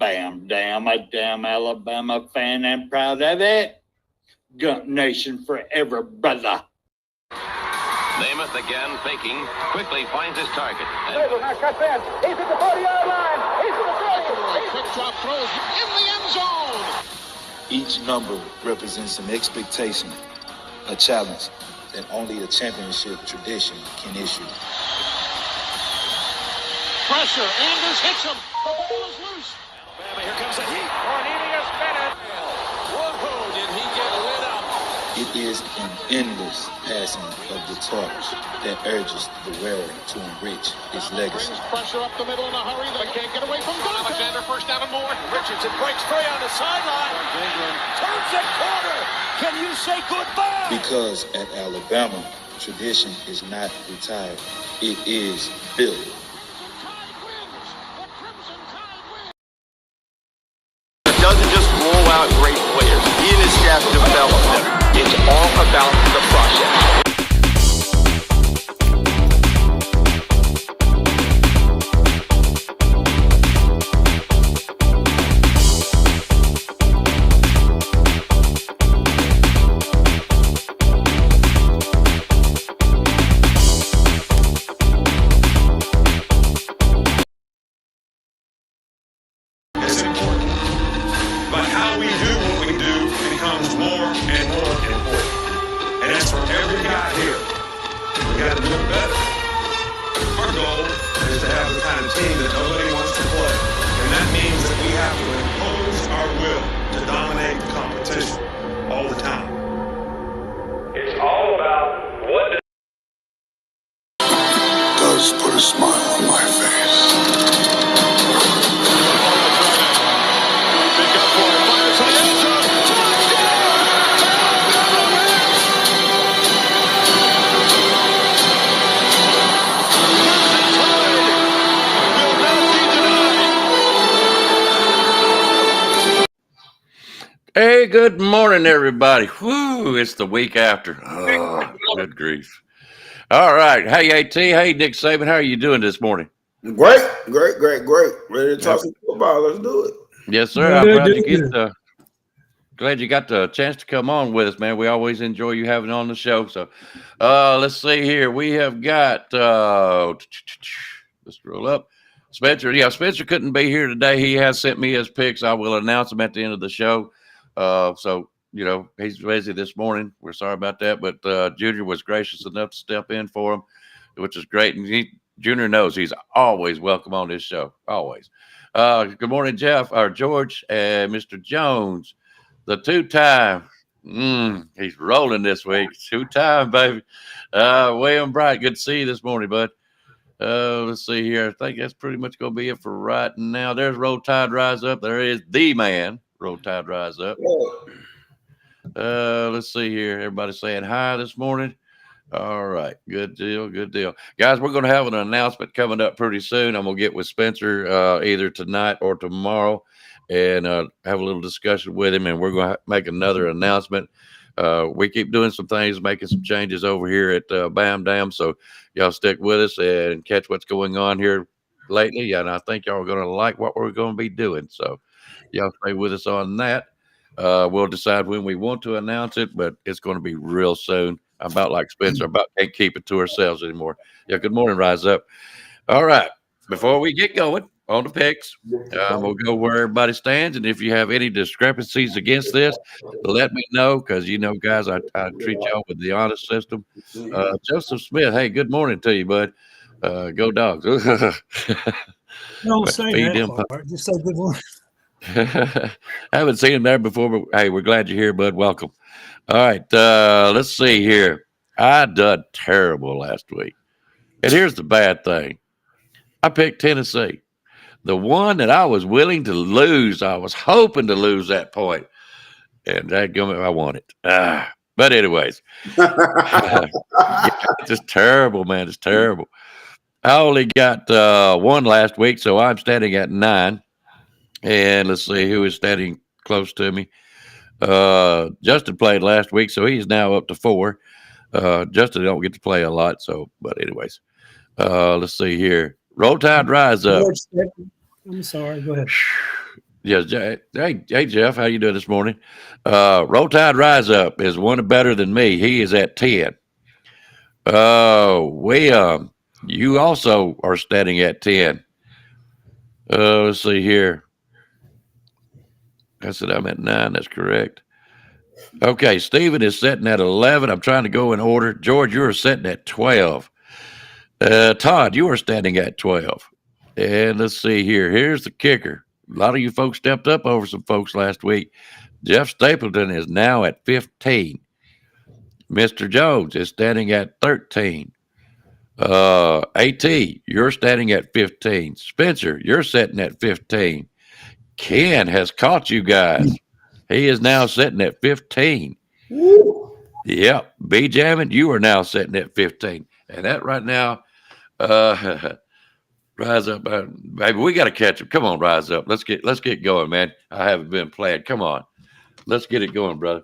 Bam Dam, a damn Alabama fan and proud of it. Gump Nation forever, brother. Namath again faking, quickly finds his target. Now cuts in. He's at the 40-yard line. He's at the 30. Quick drop throws in the end zone. Each number represents an expectation, a challenge that only a championship tradition can issue. Pressure. Anders hits him. The ball is loose. Alabama, here comes the heat. Cornelius Bennett. Whoa, did he get lit up? It is an endless passing of the torch that urges the wearer to enrich his legacy. Brings pressure up the middle in a hurry. They can't get away from Donovan. Alexander first down and more. Richardson breaks free on the sideline. Turns the corner. Can you say goodbye? Because at Alabama, tradition is not retired. It is built. Doesn't just roll out great players. He and his staff develop them. It's all about the process. It's important. But how we do what we do becomes more and more important. And that's for every guy here. We got to do it better. Our goal is to have the kind of team that nobody wants to play. And that means that we have to impose our will to dominate the competition all the time. It's all about what does put a smile on my face. Hey, good morning, everybody. Whoo, it's the week after. Oh, good grief. All right. Hey, AT. Hey, Nick Saban. How are you doing this morning? Great. Ready to talk some football. Let's do it. Yes, sir. I'm glad you got the chance to come on with us, man. We always enjoy you having on the show. So let's see here. We have got, let's roll up. Spencer. Yeah, Spencer couldn't be here today. He has sent me his picks. I will announce them at the end of the show. So, you know, he's busy this morning. We're sorry about that. But Junior was gracious enough to step in for him, which is great. And Junior knows he's always welcome on this show. Always. Good morning, Jeff, or George, and Mr. Jones, the two-time. He's rolling this week. Two-time, baby. William Bright, good to see you this morning, bud. Let's see here. I think that's pretty much going to be it for right now. There's Roll Tide Rise Up. There is the man. Roll Tide Rise Up. Let's see here. Everybody saying hi this morning. All right. Good deal. Good deal. Guys, we're going to have an announcement coming up pretty soon. I'm going to get with Spencer either tonight or tomorrow and have a little discussion with him, and we're going to make another announcement. We keep doing some things, making some changes over here at Bam Dam, so y'all stick with us and catch what's going on here lately, and I think y'all are going to like what we're going to be doing, so y'all stay with us on that. We'll decide when we want to announce it, but it's going to be real soon. I'm about like Spencer, about can't keep it to ourselves anymore. Yeah, good morning, Rise Up. All right, before we get going on the picks, we'll go where everybody stands, and if you have any discrepancies against this, let me know, because, you know, guys, I treat y'all with the honest system. Joseph Smith, hey, good morning to you, bud. Go Dogs. Don't say that part. Just say good morning. I haven't seen him there before, but hey, we're glad you're here, bud. Welcome. All right, let's see here. I done terrible last week. And here's the bad thing. I picked Tennessee. The one that I was willing to lose, I was hoping to lose that point. And I won it. But anyways, just terrible, man. It's terrible. I only got one last week, so I'm standing at 9. And let's see who is standing close to me. Justin played last week, so he's now up to 4. Justin don't get to play a lot, so, but anyways, let's see here. Roll Tide Rise Up. I'm sorry, go ahead. Yes, hey Jeff, how you doing this morning? Roll Tide Rise Up is one better than me. He is at 10. You also are standing at 10. Let's see here. I said I'm at 9. That's correct. Okay, Stephen is sitting at 11. I'm trying to go in order. George, you are sitting at 12. Todd, you are standing at 12. And let's see here. Here's the kicker. A lot of you folks stepped up over some folks last week. Jeff Stapleton is now at 15. Mr. Jones is standing at 13. AT, you're standing at 15. Spencer, you're sitting at 15. Ken has caught you guys. He is now sitting at 15. Woo. Yep. B Jamming, you are now sitting at 15. And that right now, Rise Up, baby. We got to catch him. Come on, Rise Up. Let's get going, man. I haven't been playing. Come on, let's get it going, brother.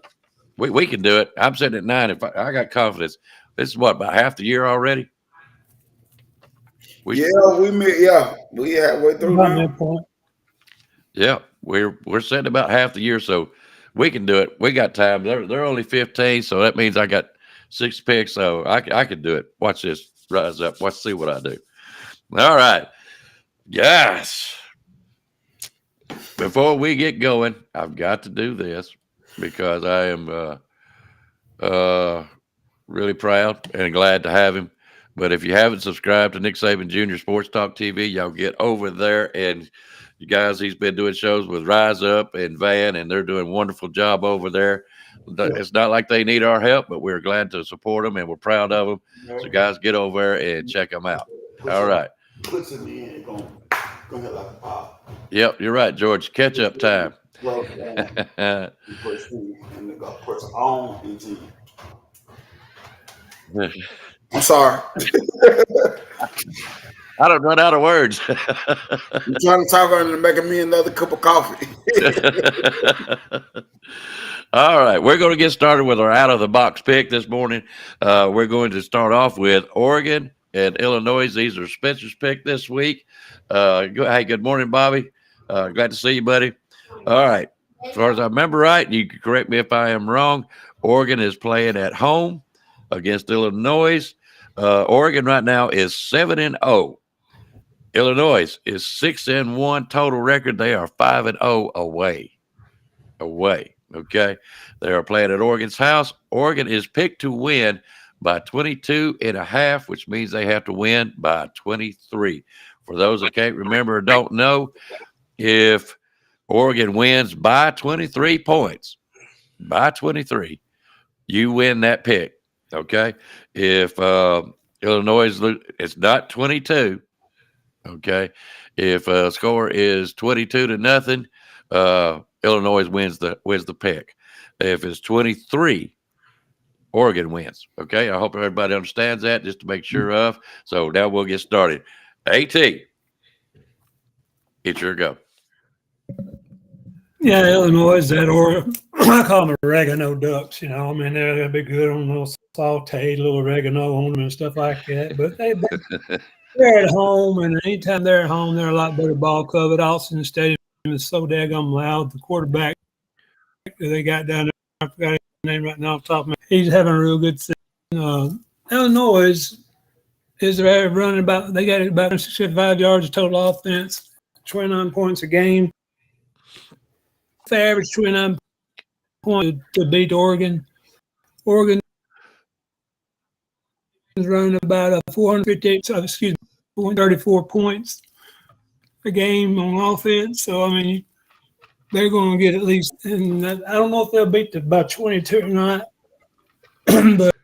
We can do it. I'm sitting at 9. If I got confidence, this is what, about half the year already. We halfway through now. Yeah, we're sitting about half the year, so we can do it. We got time. They're only 15, so that means I got 6 picks, so I can do it. Watch this. Rise Up. Let's see what I do. All right. Yes. Before we get going, I've got to do this because I am really proud and glad to have him. But if you haven't subscribed to Nick Saban Jr. Sports Talk TV, y'all get over there. And you guys, he's been doing shows with Rise Up and Van, and they're doing a wonderful job over there. It's not like they need our help, but we're glad to support them, and we're proud of them. So, guys, get over there and check them out. All right. Yep, you're right, George. Catch up time. I'm sorry. I don't run out of words. I'm trying to talk her into making me another cup of coffee. All right, we're going to get started with our out-of-the-box pick this morning. We're going to start off with Oregon and Illinois. These are Spencer's pick this week. Hey, good morning, Bobby. Glad to see you, buddy. All right, as far as I remember right, you can correct me if I am wrong, Oregon is playing at home against Illinois. Oregon right now is 7-0. Illinois is 6-1 total record. They are 5-0 away. Okay. They are playing at Oregon's house. Oregon is picked to win by 22.5, which means they have to win by 23. For those that can't remember or don't know, if Oregon wins by 23 points, you win that pick. Okay. If Illinois, it's not 22. Okay. If a score is 22-0, Illinois wins the pick. If it's 23, Oregon wins. Okay. I hope everybody understands that, just to make sure of. So now we'll get started. AT, it's your go. Yeah, Illinois is that, or I call them oregano ducks. You know, I mean, they're gonna be good on a little sauteed, little oregano on them and stuff like that. But they're at home, and anytime they're at home, they're a lot better ball covered. Austin Stadium is so daggum loud. The quarterback they got down there, I forgot his name right now off the top of my head. He's having a real good season. Illinois is running about, they got about 65 yards of total offense, 29 points a game. They average 29 points to beat Oregon. Oregon is running about 434 points a game on offense. So, I mean, they're going to get at least, and I don't know if they'll beat by 22 or not. But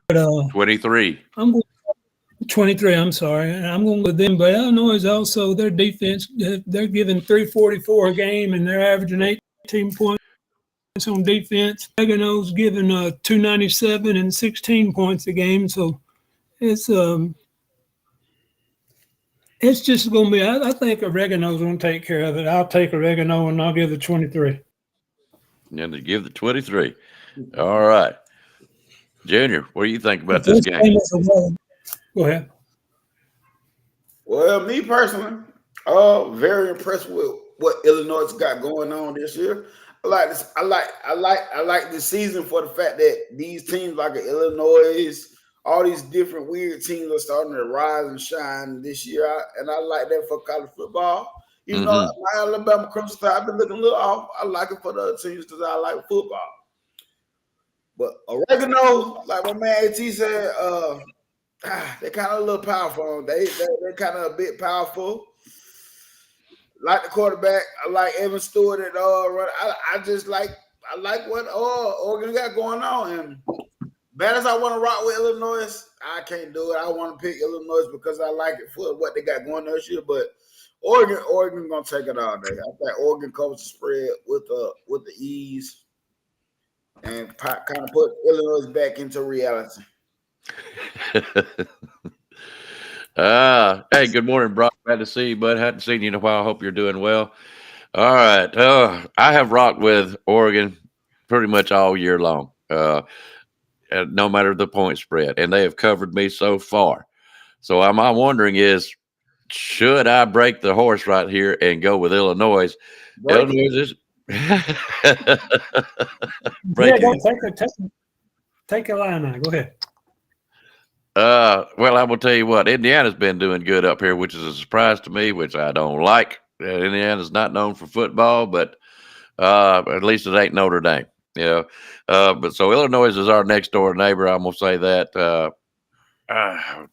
23. I'm going 23. I'm sorry. I'm going with them. But Illinois is also their defense. They're giving 344 a game, and they're averaging 18 points on defense. Oregano's giving 297 and 16 points a game. So it's just going to be. I think Oregano's going to take care of it. I'll take Oregano and I'll give the 23. And to give the 23. All right, Junior, what do you think about this game? Go ahead. Well, me personally, very impressed with what Illinois got going on this year. I like this. I like this season for the fact that these teams like Illinois, all these different weird teams are starting to rise and shine this year. And I like that for college football. Even though my Alabama Crimson Tide, I've been looking a little off. I like it for the other teams because I like football. But oregano, like my man AT said, they're kind of a little powerful. They're kind of a bit powerful. Like the quarterback, I like Evan Stewart at run. I like what Oregon got going on. And bad as I want to rock with Illinois, I can't do it. I want to pick Illinois because I like it for what they got going this year. But Oregon gonna take it all day. I think Oregon covers the spread with the ease and kind of put Illinois back into reality. Hey, good morning, Brock. Glad to see you, bud. Hadn't seen you in a while. Hope you're doing well. All right. I have rocked with Oregon pretty much all year long, no matter the point spread, and they have covered me so far. So I'm wondering is, should I break the horse right here and go with Illinois? Illinois is take a line now. Go ahead. Well, I will tell you what, Indiana's been doing good up here, which is a surprise to me, which I don't like. Indiana's not known for football, but at least it ain't Notre Dame. But so Illinois is our next door neighbor. I'm gonna say that.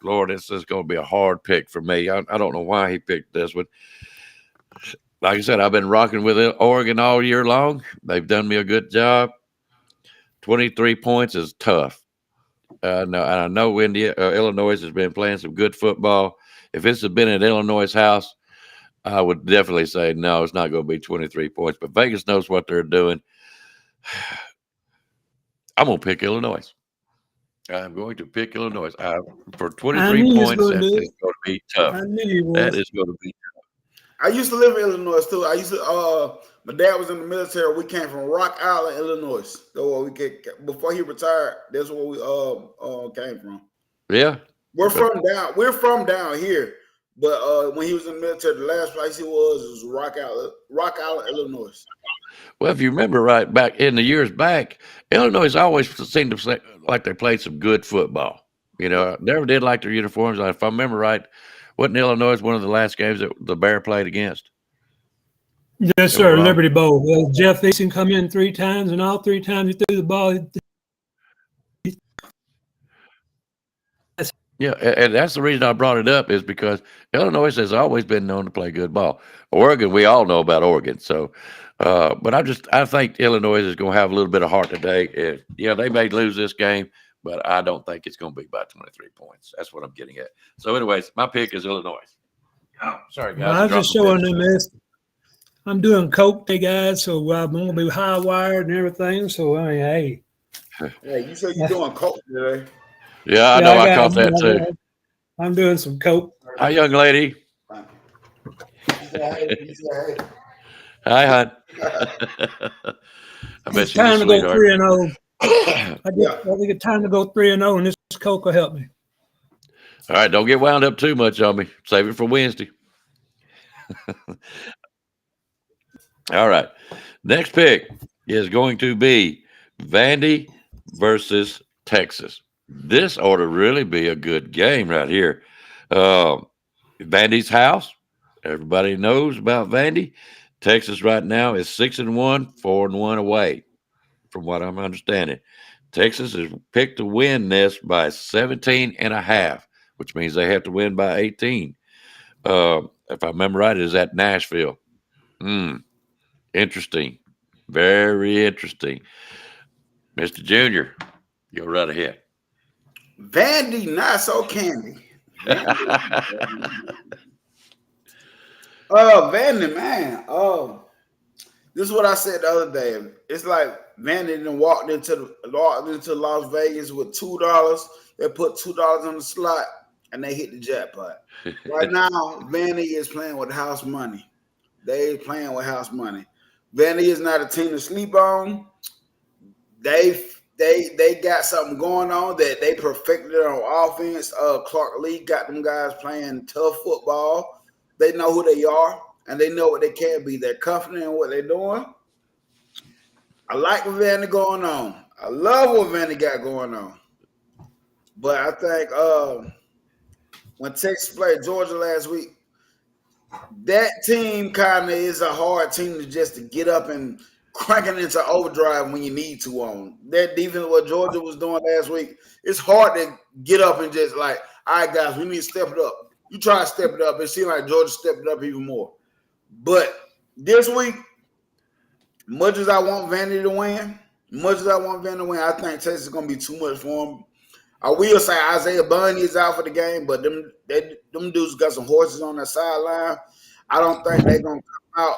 Lord, this is going to be a hard pick for me. I don't know why he picked this one. Like I said, I've been rocking with Oregon all year long. They've done me a good job. 23 points is tough. I know Illinois has been playing some good football. If this had been at Illinois' house, I would definitely say no, it's not going to be 23 points. But Vegas knows what they're doing. I'm going to pick Illinois. I'm going to pick Illinois. For 23 points, that is going to be tough. That is going to be tough. I used to live in Illinois, too. My dad was in the military. We came from Rock Island, Illinois. So before he retired, that's where we came from. Yeah. We're from down here. But when he was in the military, the last place he was Rock Island, Illinois. Well, if you remember right back in the years back, Illinois always seemed to play like they played some good football. Never did like their uniforms. If I remember right, wasn't Illinois one of the last games that the Bear played against? Yes, sir. Liberty Bowl. Well, Jeff Eason come in 3 times, and all 3 times he threw the ball. Yeah, and that's the reason I brought it up is because Illinois has always been known to play good ball. Oregon, we all know about Oregon. So, but I think Illinois is going to have a little bit of heart today. They may lose this game, but I don't think it's going to be by 23 points. That's what I'm getting at. So, anyways, my pick is Illinois. Oh, sorry, guys. Well, I was just showing them this. I'm doing coke today, guys, so I'm going to be high wired and everything. So, hey. Hey, you said you're doing coke today. Yeah, I know. I caught that too. I'm doing some coke. Hi, young lady. Hi, hon. I bet it's time to go 3-0. I think it's time to go 3-0, and this coke will help me. All right, don't get wound up too much on me. Save it for Wednesday. All right. Next pick is going to be Vandy versus Texas. This ought to really be a good game right here. Vandy's house. Everybody knows about Vandy. Texas right now is 6-1, 4-1 away, from what I'm understanding. Texas is picked to win this by 17.5, which means they have to win by 18. If I remember right, it is at Nashville. Interesting. Very interesting. Mr. Junior, go right ahead. Vandy, not so candy. Vandy, man. This is what I said the other day. It's like Vandy then walked into Las Vegas with $2. They put $2 on the slot and they hit the jackpot. Right now, Vandy is playing with house money. They playing with house money. Vandy is not a team to sleep on. They got something going on that they perfected on offense. Clark Lee got them guys playing tough football. They know who they are. and they know what they can be. They're confident in what they're doing. I like what Vandy going on. I love what Vandy got going on. But I think when Texas played Georgia last week, that team kind of is a hard team to get up and crank it into overdrive when you need to on. That defense, what Georgia was doing last week, it's hard to get up and just like, all right, guys, we need to step it up. You try to step it up. It seemed like Georgia stepped it up even more. But this week, much as I want Vandy to win, I think Texas is going to be too much for them. I will say Isaiah Bunny is out for the game, but them dudes got some horses on their sideline. I don't think they're going to come out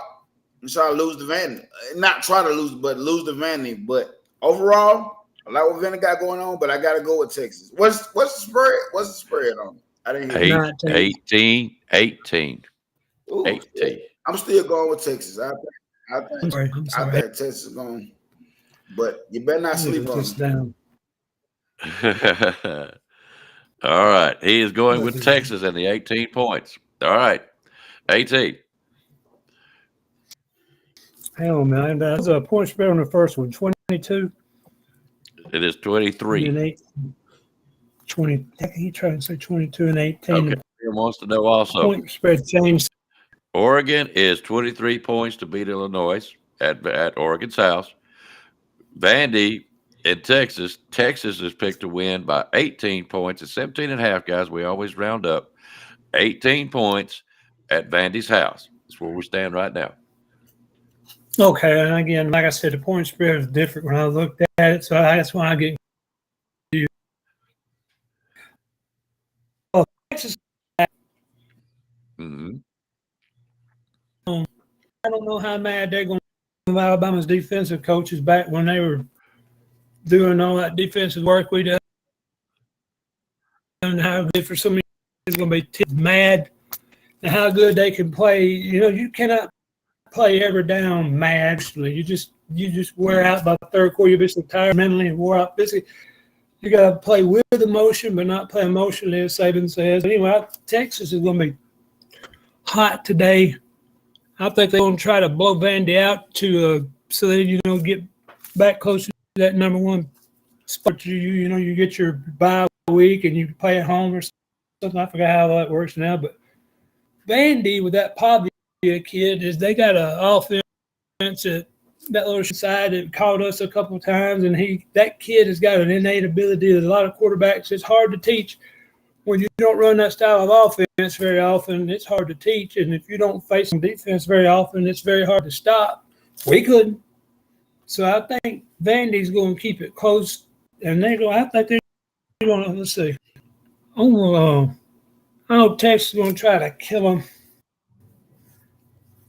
and try to lose the Vandy. Not try to lose, but lose the Vandy. But overall, I like what Vandy got going on, but I got to go with Texas. What's the spread? What's the spread on it? I didn't hear 18. Ooh, 18. I'm still going with Texas. I think Texas is going, but you better not sleep on them. All right. He is going with Texas and the 18 points. All right. 18. Hell, man. That's a point spread on the first one. 22. It is 23. And 20. He tried to say 22 and 18. Okay. He wants to know also. Point spread changed. Oregon is 23 points to beat Illinois at Oregon's house. Vandy in Texas is picked to win by 18 points. It's 17.5, guys. We always round up. 18 points at Vandy's house. That's where we stand right now. Okay, and again, like I said, the point spread is different when I looked at it, so that's why I get you. Oh, Texas. Mm-hmm. I don't know how mad they're going to be. Alabama's defensive coaches back when they were doing all that defensive work we done, and how good for so many is going to be mad, and how good they can play. You know, you cannot play ever down mad. You just wear out by the third quarter. You're basically tired mentally and wore out physically. You got to play with emotion, but not play emotionally, as Saban says. Anyway, Texas is going to be hot today. I think they're going to try to blow Vandy out to so that get back closer to that number one spot. You get your bye week and you play at home or something. I forgot how that works now, but Vandy with that Pavia kid is they got an offense that little side that caught us a couple of times, and that kid has got an innate ability that a lot of quarterbacks. It's hard to teach. When you don't run that style of offense very often, it's hard to teach. And if you don't face some defense very often, it's very hard to stop. We couldn't. So I think Vandy's going to keep it close. And I think they're going to, let's see. I know Texas is going to try to kill them.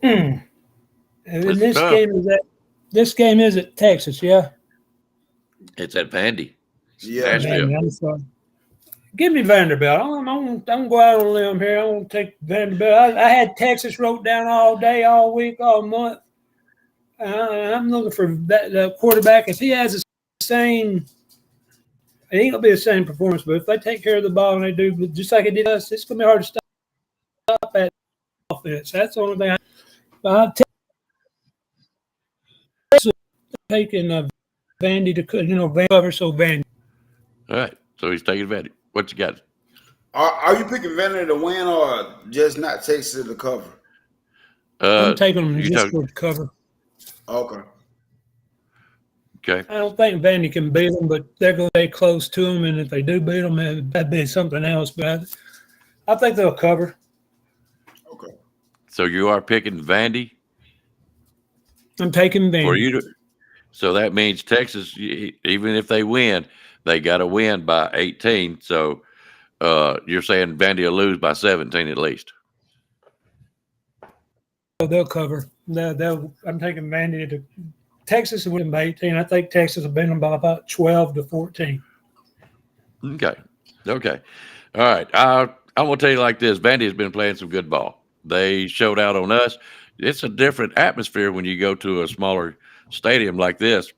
And this game is at Texas, yeah? It's at Vandy. Yeah. Nashville. I'm sorry. Give me Vanderbilt. I'm going to go out on a limb here. I'm going to take Vanderbilt. I had Texas wrote down all day, all week, all month. I'm looking for that quarterback. If he has the same – it ain't going to be the same performance, but if they take care of the ball and they do just like it did us, it's going to be hard to stop that offense. That's the only thing I'm taking Vandy to cover, so Vandy. All right. So he's taking Vandy. What you got? Are you picking Vandy to win or just not Texas to cover? I'm taking them just for the cover. Okay. I don't think Vandy can beat them, but they're going to stay close to them, and if they do beat them, that'd be something else. But I think they'll cover. Okay. So you are picking Vandy? I'm taking Vandy. For you so that means Texas, even if they win, they got to win by 18. So you're saying Vandy will lose by 17 at least. They'll cover. I'm taking Vandy to Texas will win by 18. I think Texas will beat them by about 12 to 14. Okay. All right. I'm going to tell you like this. Vandy has been playing some good ball. They showed out on us. It's a different atmosphere when you go to a smaller stadium like this.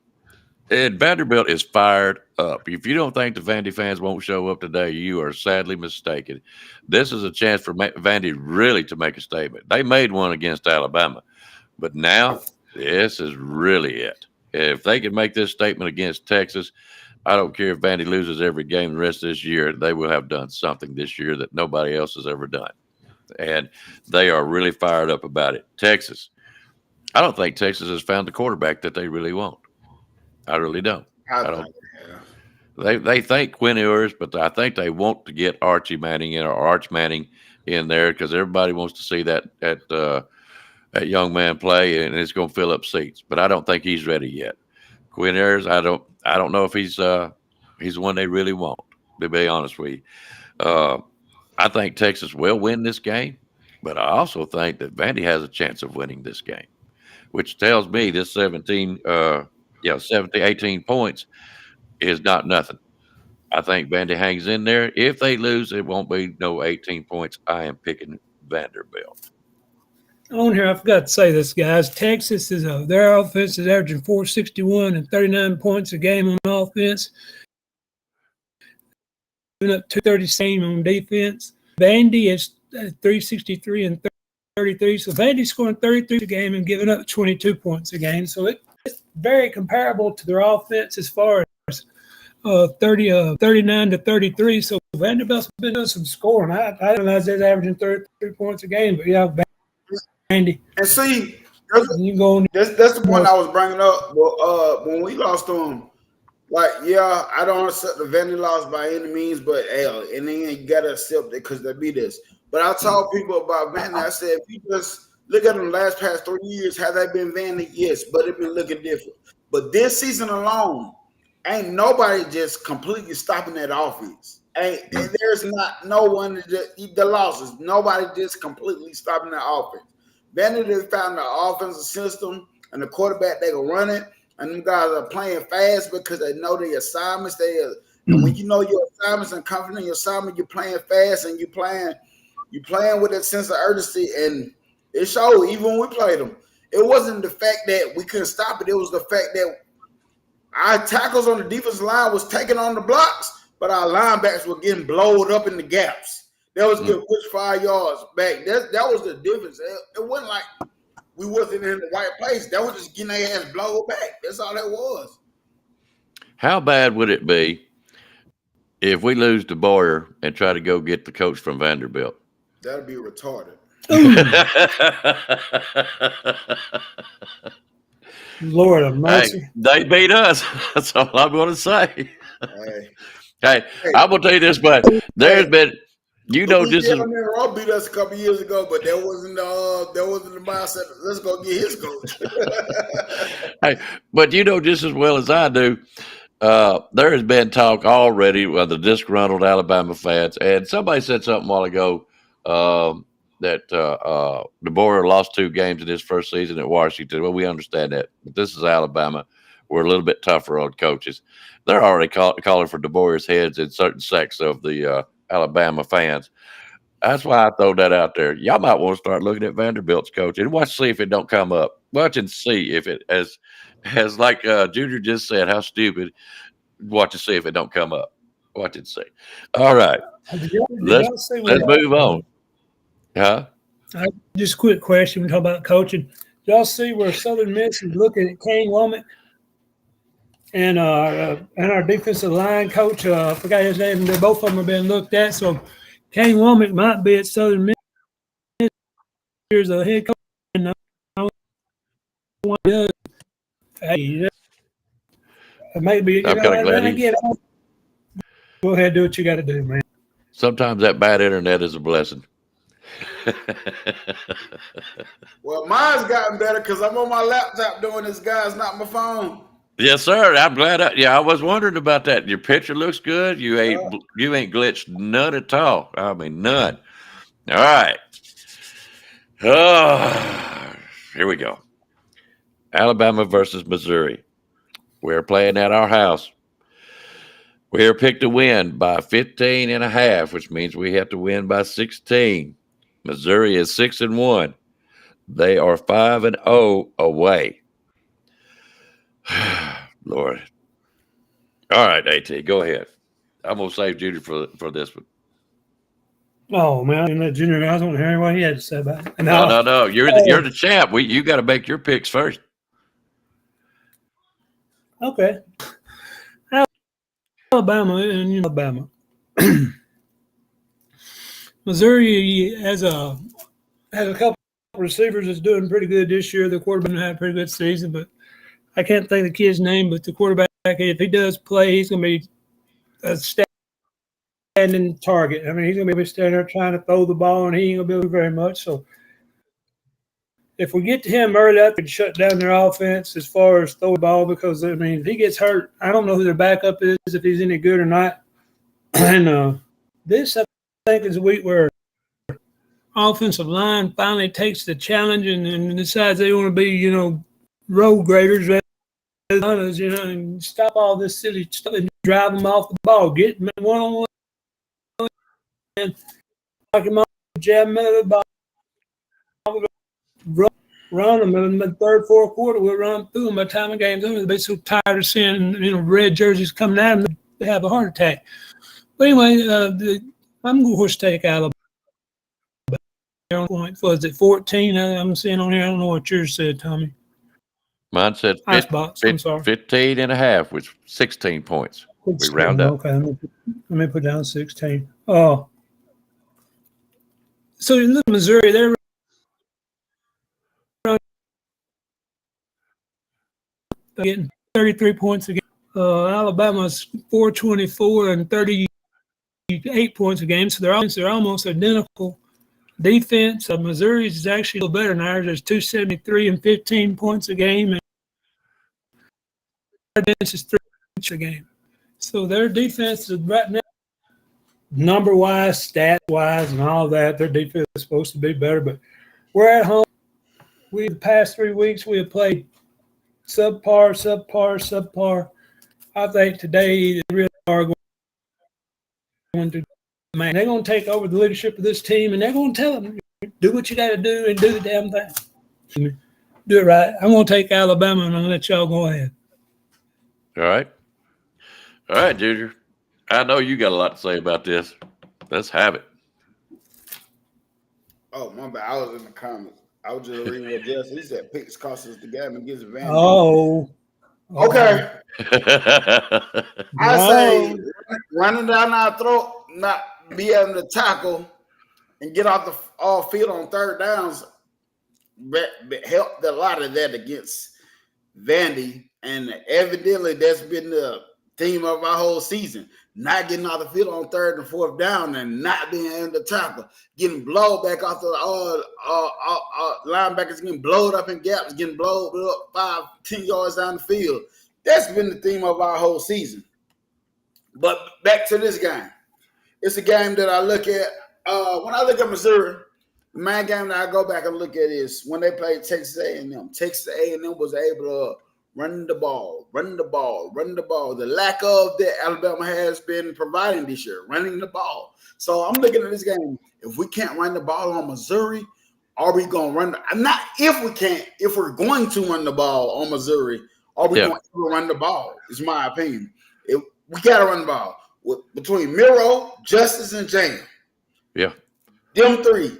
And Vanderbilt is fired up. If you don't think the Vandy fans won't show up today, you are sadly mistaken. This is a chance for Vandy really to make a statement. They made one against Alabama, but now this is really it. If they can make this statement against Texas, I don't care if Vandy loses every game the rest of this year. They will have done something this year that nobody else has ever done. And they are really fired up about it. Texas, I don't think Texas has found the quarterback that they really want. I really don't. They think Quinn Ewers, but I think they want to get Archie Manning in or Arch Manning in there because everybody wants to see that young man play, and it's going to fill up seats. But I don't think he's ready yet. Quinn Ewers, I don't know if he's the one they really want. To be honest with you, I think Texas will win this game, but I also think that Vandy has a chance of winning this game, which tells me this 18 points is not nothing. I think Vandy hangs in there. If they lose, it won't be no 18 points. I am picking Vanderbilt. On here, I forgot to say this, guys. Texas is their offense is averaging 461 and 39 points a game on offense. Up 237 on defense. Vandy is 363 and 33. So Vandy's scoring 33 a game and giving up 22 points a game. So it's very comparable to their offense as far as 39 to 33. So Vanderbilt's been doing some scoring. I realize they're averaging 33 points a game, but yeah, Vandy. And see, that's the point I was bringing up. Well, when we lost to them, I don't accept the Vandy loss by any means, but and then you gotta accept it because they beat us. But I told people about Vandy. I said, if you just look at them the past 3 years, have they been Vandy? Yes, but it's been looking different. But this season alone, ain't nobody just completely stopping that offense. And there's not no one the losses. Nobody just completely stopping that offense. Vandy just found the offensive system and the quarterback they can run it. And them guys are playing fast because they know their assignments. And when you know your assignments and confident in your assignment, you're playing fast and you're playing with a sense of urgency. And it showed even when we played them. It wasn't the fact that we couldn't stop it. It was the fact that our tackles on the defensive line was taking on the blocks, but our linebackers were getting blowed up in the gaps. That was getting pushed 5 yards back. That was the difference. It wasn't like we wasn't in the right place. That was just getting their ass blown back. That's all that was. How bad would it be if we lose to Boyer and try to go get the coach from Vanderbilt? That'd be retarded. Lord of mercy. Hey, they beat us. That's all I'm going to say. Hey, I'm going to tell you this, but there's been, this is. Raw beat us a couple years ago, but that wasn't the mindset. Let's go get his coach. Hey, but just as well as I do, there has been talk already of the disgruntled Alabama fans, and somebody said something a while ago that DeBoer lost 2 games in his first season at Washington. Well, we understand that, but this is Alabama. We're a little bit tougher on coaches. They're already calling for DeBoer's heads in certain sects of the Alabama fans. That's why I throw that out there. Y'all might want to start looking at Vanderbilt's coach and watch see if it don't come up. Watch and see if it as like Junior just said, how stupid. Watch and see if it don't come up. Watch and see. All right. Let's move on. Huh? Just a quick question. We talk about coaching. Y'all see where Southern Miss is looking at Kane Womack and our defensive line coach? I forgot his name. Both of them have been looked at. So Kane Womack might be at Southern Miss. Here's a head coach. And maybe I'm kind of glad go ahead, do what you got to do, man. Sometimes that bad internet is a blessing. Well, mine's gotten better because I'm on my laptop doing this, guys, not my phone. Yes, sir. I'm glad. I was wondering about that. Your picture looks good. You ain't glitched none at all. I mean, none. All right. Here we go. Alabama versus Missouri. We're playing at our house. We are picked to win by 15.5, which means we have to win by 16. Missouri is 6-1. They are 5-0 away. Lord, All right, AT, go ahead. I'm gonna save Junior for this one. Oh man, and the junior guys want to hear what he had to say about it. No. You're the champ. You got to make your picks first. Okay. Alabama and Alabama. Missouri has a couple receivers that's doing pretty good this year. The quarterback had a pretty good season, but I can't think of the kid's name. But the quarterback, if he does play, he's going to be a standing target. I mean, he's going to be standing there trying to throw the ball, and he ain't going to be able to do very much. So if we get to him early, that could shut down their offense as far as throw the ball because, I mean, if he gets hurt, I don't know who their backup is, if he's any good or not. And this, I think, is a week where offensive line finally takes the challenge and decides they want to be, road graders rather than hunters, and stop all this silly stuff and drive them off the ball. Get them one-on-one and knock him off, jab him out of the ball. Run them in the third, fourth quarter. We'll run through them by the time the game's over. They'll be so tired of seeing, red jerseys coming at them, they have a heart attack. But anyway, I'm going to take Alabama. Point was it 14? I'm seeing on here. I don't know what yours said, Tommy. Mine said 15 and a half, which 16 points. We round up. Okay, let me put down 16. Oh, so in Missouri, they're getting 33 points a game. Alabama's 424 and 38 points a game, so they're almost identical. Defense of Missouri is actually a little better than ours. There's 273 and 15 points a game, and our defense is 3 points a game. So their defense is right now, number-wise, stat-wise, and all that. Their defense is supposed to be better, but we're at home. The past 3 weeks, we have played subpar. I think today they really are going to. Man, they're going to take over the leadership of this team, and they're going to tell them, do what you got to do and do the damn thing. Do it right. I'm going to take Alabama, and I'm going to let y'all go ahead. All right, Junior. I know you got a lot to say about this. Let's have it. Oh, my bad. I was in the comments. I was just reading what Jeff said. He said picks cost us the game and gives advantage. Oh. Okay. I say running down our throat, not be able to tackle and get off the field on third downs helped a lot of that against Vandy. And evidently that's been the theme of our whole season. Not getting off the field on third and fourth down and not being able to tackle. Getting blown back off the linebackers getting blowed up in gaps, getting blowed up 5-10 yards down the field. That's been the theme of our whole season. But back to this game. It's a game that I look at. When I look at Missouri, the main game that I go back and look at is when they played Texas A&M. Texas A&M was able to run the ball. The lack of that Alabama has been providing this year, running the ball. So I'm looking at this game. If we can't run the ball on Missouri, are we going to run? Not if we can't. If we're going to run the ball on Missouri, are we going to run the ball? Is my opinion. We got to run the ball. Between Miro, Justice, and Jam. Yeah. Them three,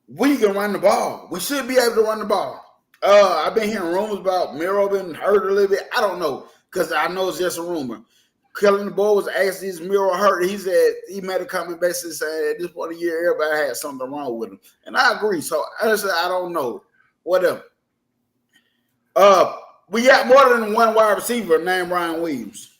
we can run the ball. We should be able to run the ball. I've been hearing rumors about Miro being hurt a little bit. I don't know because I know it's just a rumor. Kellen the boy was asked, is Miro hurt? He said he made a comment basically saying at this point of the year, everybody had something wrong with him. And I agree. So honestly, I don't know. Whatever. We got more than one wide receiver named Ryan Williams.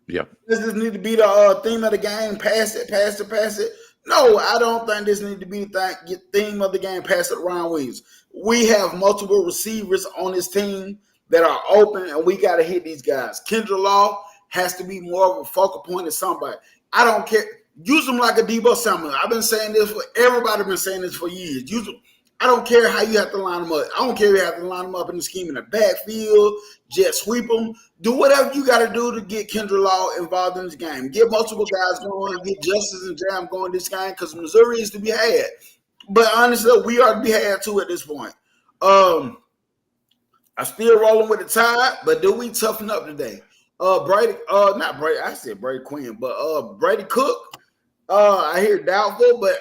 Yeah. Does this need to be the theme of the game? Pass it. No, I don't think this needs to be the theme of the game. Pass it, Ryan Williams. We have multiple receivers on this team that are open, and we got to hit these guys. Kendra Law has to be more of a focal point than somebody. I don't care. Use them like a Debo Samuel. I've been saying this everybody been saying this for years. Use them. I don't care how you have to line them up. I don't care if you have to line them up in the scheme in the backfield, jet sweep them. Do whatever you got to do to get Kendra Law involved in this game. Get multiple guys going, get Justice and Jam going this game because Missouri is to be had. But honestly, we are to be had too at this point. I'm still rolling with the Tide, but do we toughen up today? Brady, not Brady. I said Brady Quinn, but Brady Cook. I hear doubtful, but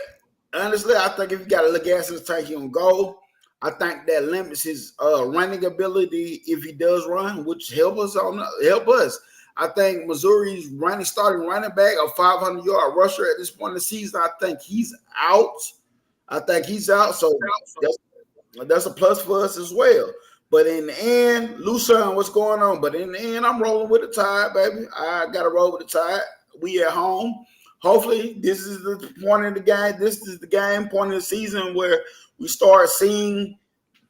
honestly, I think if you got a little gas in the tank, he on goal. I think that limits his running ability if he does run, which help us. I think Missouri's starting running back, a 500-yard rusher at this point in the season. I think he's out. So that's a plus for us as well. But in the end, Lucerne, what's going on? But in the end, I'm rolling with the Tide, baby. I got to roll with the Tide. We at home. Hopefully, this is the point of the game. This is the game point of the season where we start seeing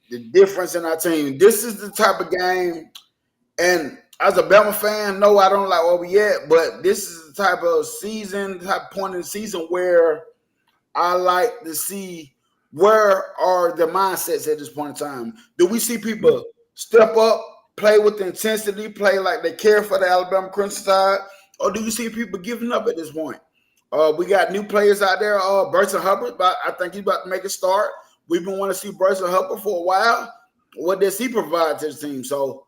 the difference in our team. This is the type of game, and as a BAMA fan, no, I don't like where we at, but this is the type of point in the season where I like to see where are the mindsets at this point in time. Do we see people step up, play with intensity, play like they care for the Alabama Crimson Tide, or do you see people giving up at this point? We got new players out there. Bryson Hubbard, I think he's about to make a start. We've been wanting to see Bryson Hubbard for a while. What does he provide to the team? So,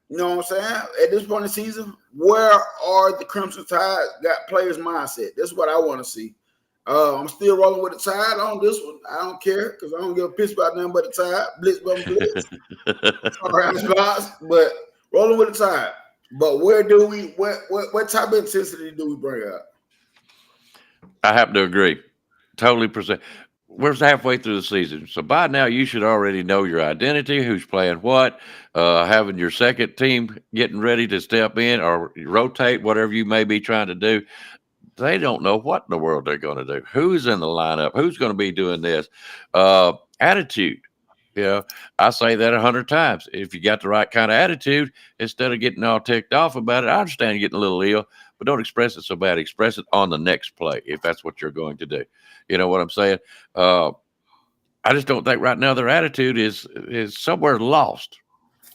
you know what I'm saying? At this point in the season, where are the Crimson Tide got players' mindset? That's what I want to see. I'm still rolling with the Tide on this one. I don't care because I don't give a piss about nothing but the Tide. Blitz, blitz. Sorry, spots, but rolling with the Tide. But where do we? What type of intensity do we bring out? I happen to agree. Totally percent. We're halfway through the season. So by now you should already know your identity, who's playing what, having your second team getting ready to step in or rotate, whatever you may be trying to do. They don't know what in the world they're going to do. Who's in the lineup? Who's going to be doing this? Attitude. I say that 100 times. If you got the right kind of attitude, instead of getting all ticked off about it, I understand you're getting a little ill, but don't express it so bad. Express it on the next play if that's what you're going to do. You know what I'm saying? I just don't think right now their attitude is somewhere lost.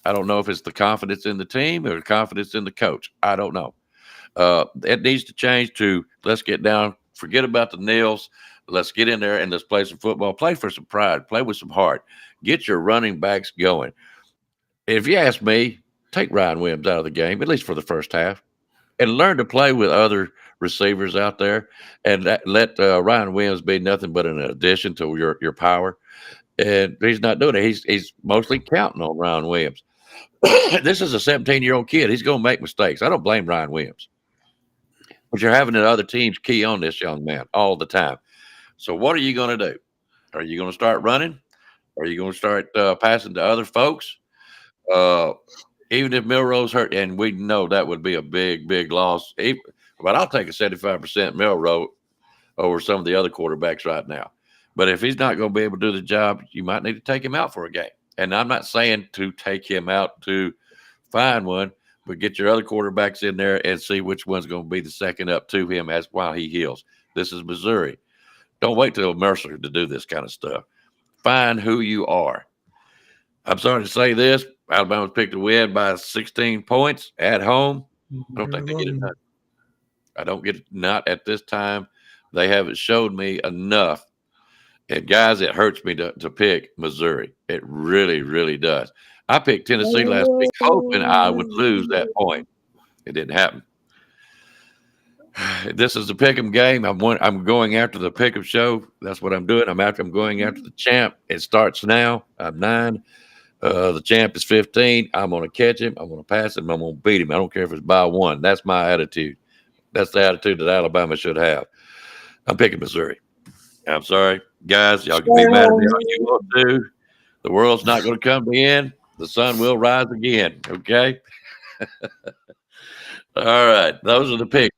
I don't know if it's the confidence in the team or the confidence in the coach. I don't know. It needs to change to let's get down, forget about the nails. Let's get in there and let's play some football. Play for some pride. Play with some heart. Get your running backs going. If you ask me, take Ryan Williams out of the game, at least for the first half, and learn to play with other receivers out there and let Ryan Williams be nothing but an addition to your power. And he's not doing it. He's mostly counting on Ryan Williams. This is a 17-year-old kid. He's going to make mistakes. I don't blame Ryan Williams. But you're having the other teams key on this young man all the time. So what are you going to do? Are you going to start running? Are you going to start passing to other folks? Even if Milroe's hurt, and we know that would be a big, big loss. But I'll take a 75% Milroe over some of the other quarterbacks right now. But if he's not going to be able to do the job, you might need to take him out for a game. And I'm not saying to take him out to find one, but get your other quarterbacks in there and see which one's going to be the second up to him while he heals. This is Missouri. Don't wait till Mercer to do this kind of stuff. Find who you are. I'm sorry to say this. Alabama's picked to win by 16 points at home. I don't think they get it done. I don't get it. Not at this time. They haven't showed me enough. And guys, it hurts me to pick Missouri. It really, really does. I picked Tennessee last week hoping I would lose that point. It didn't happen. This is the Pickem game. I'm going after the Pickem show. That's what I'm doing. I'm going after the champ. It starts now. I'm 9. The champ is 15. I'm going to catch him. I'm going to pass him. I'm going to beat him. I don't care if it's by 1. That's my attitude. That's the attitude that Alabama should have. I'm picking Missouri. I'm sorry, guys. Y'all can be mad at me all you want to. The world's not going to come to the end. The sun will rise again. Okay. All right. Those are the picks.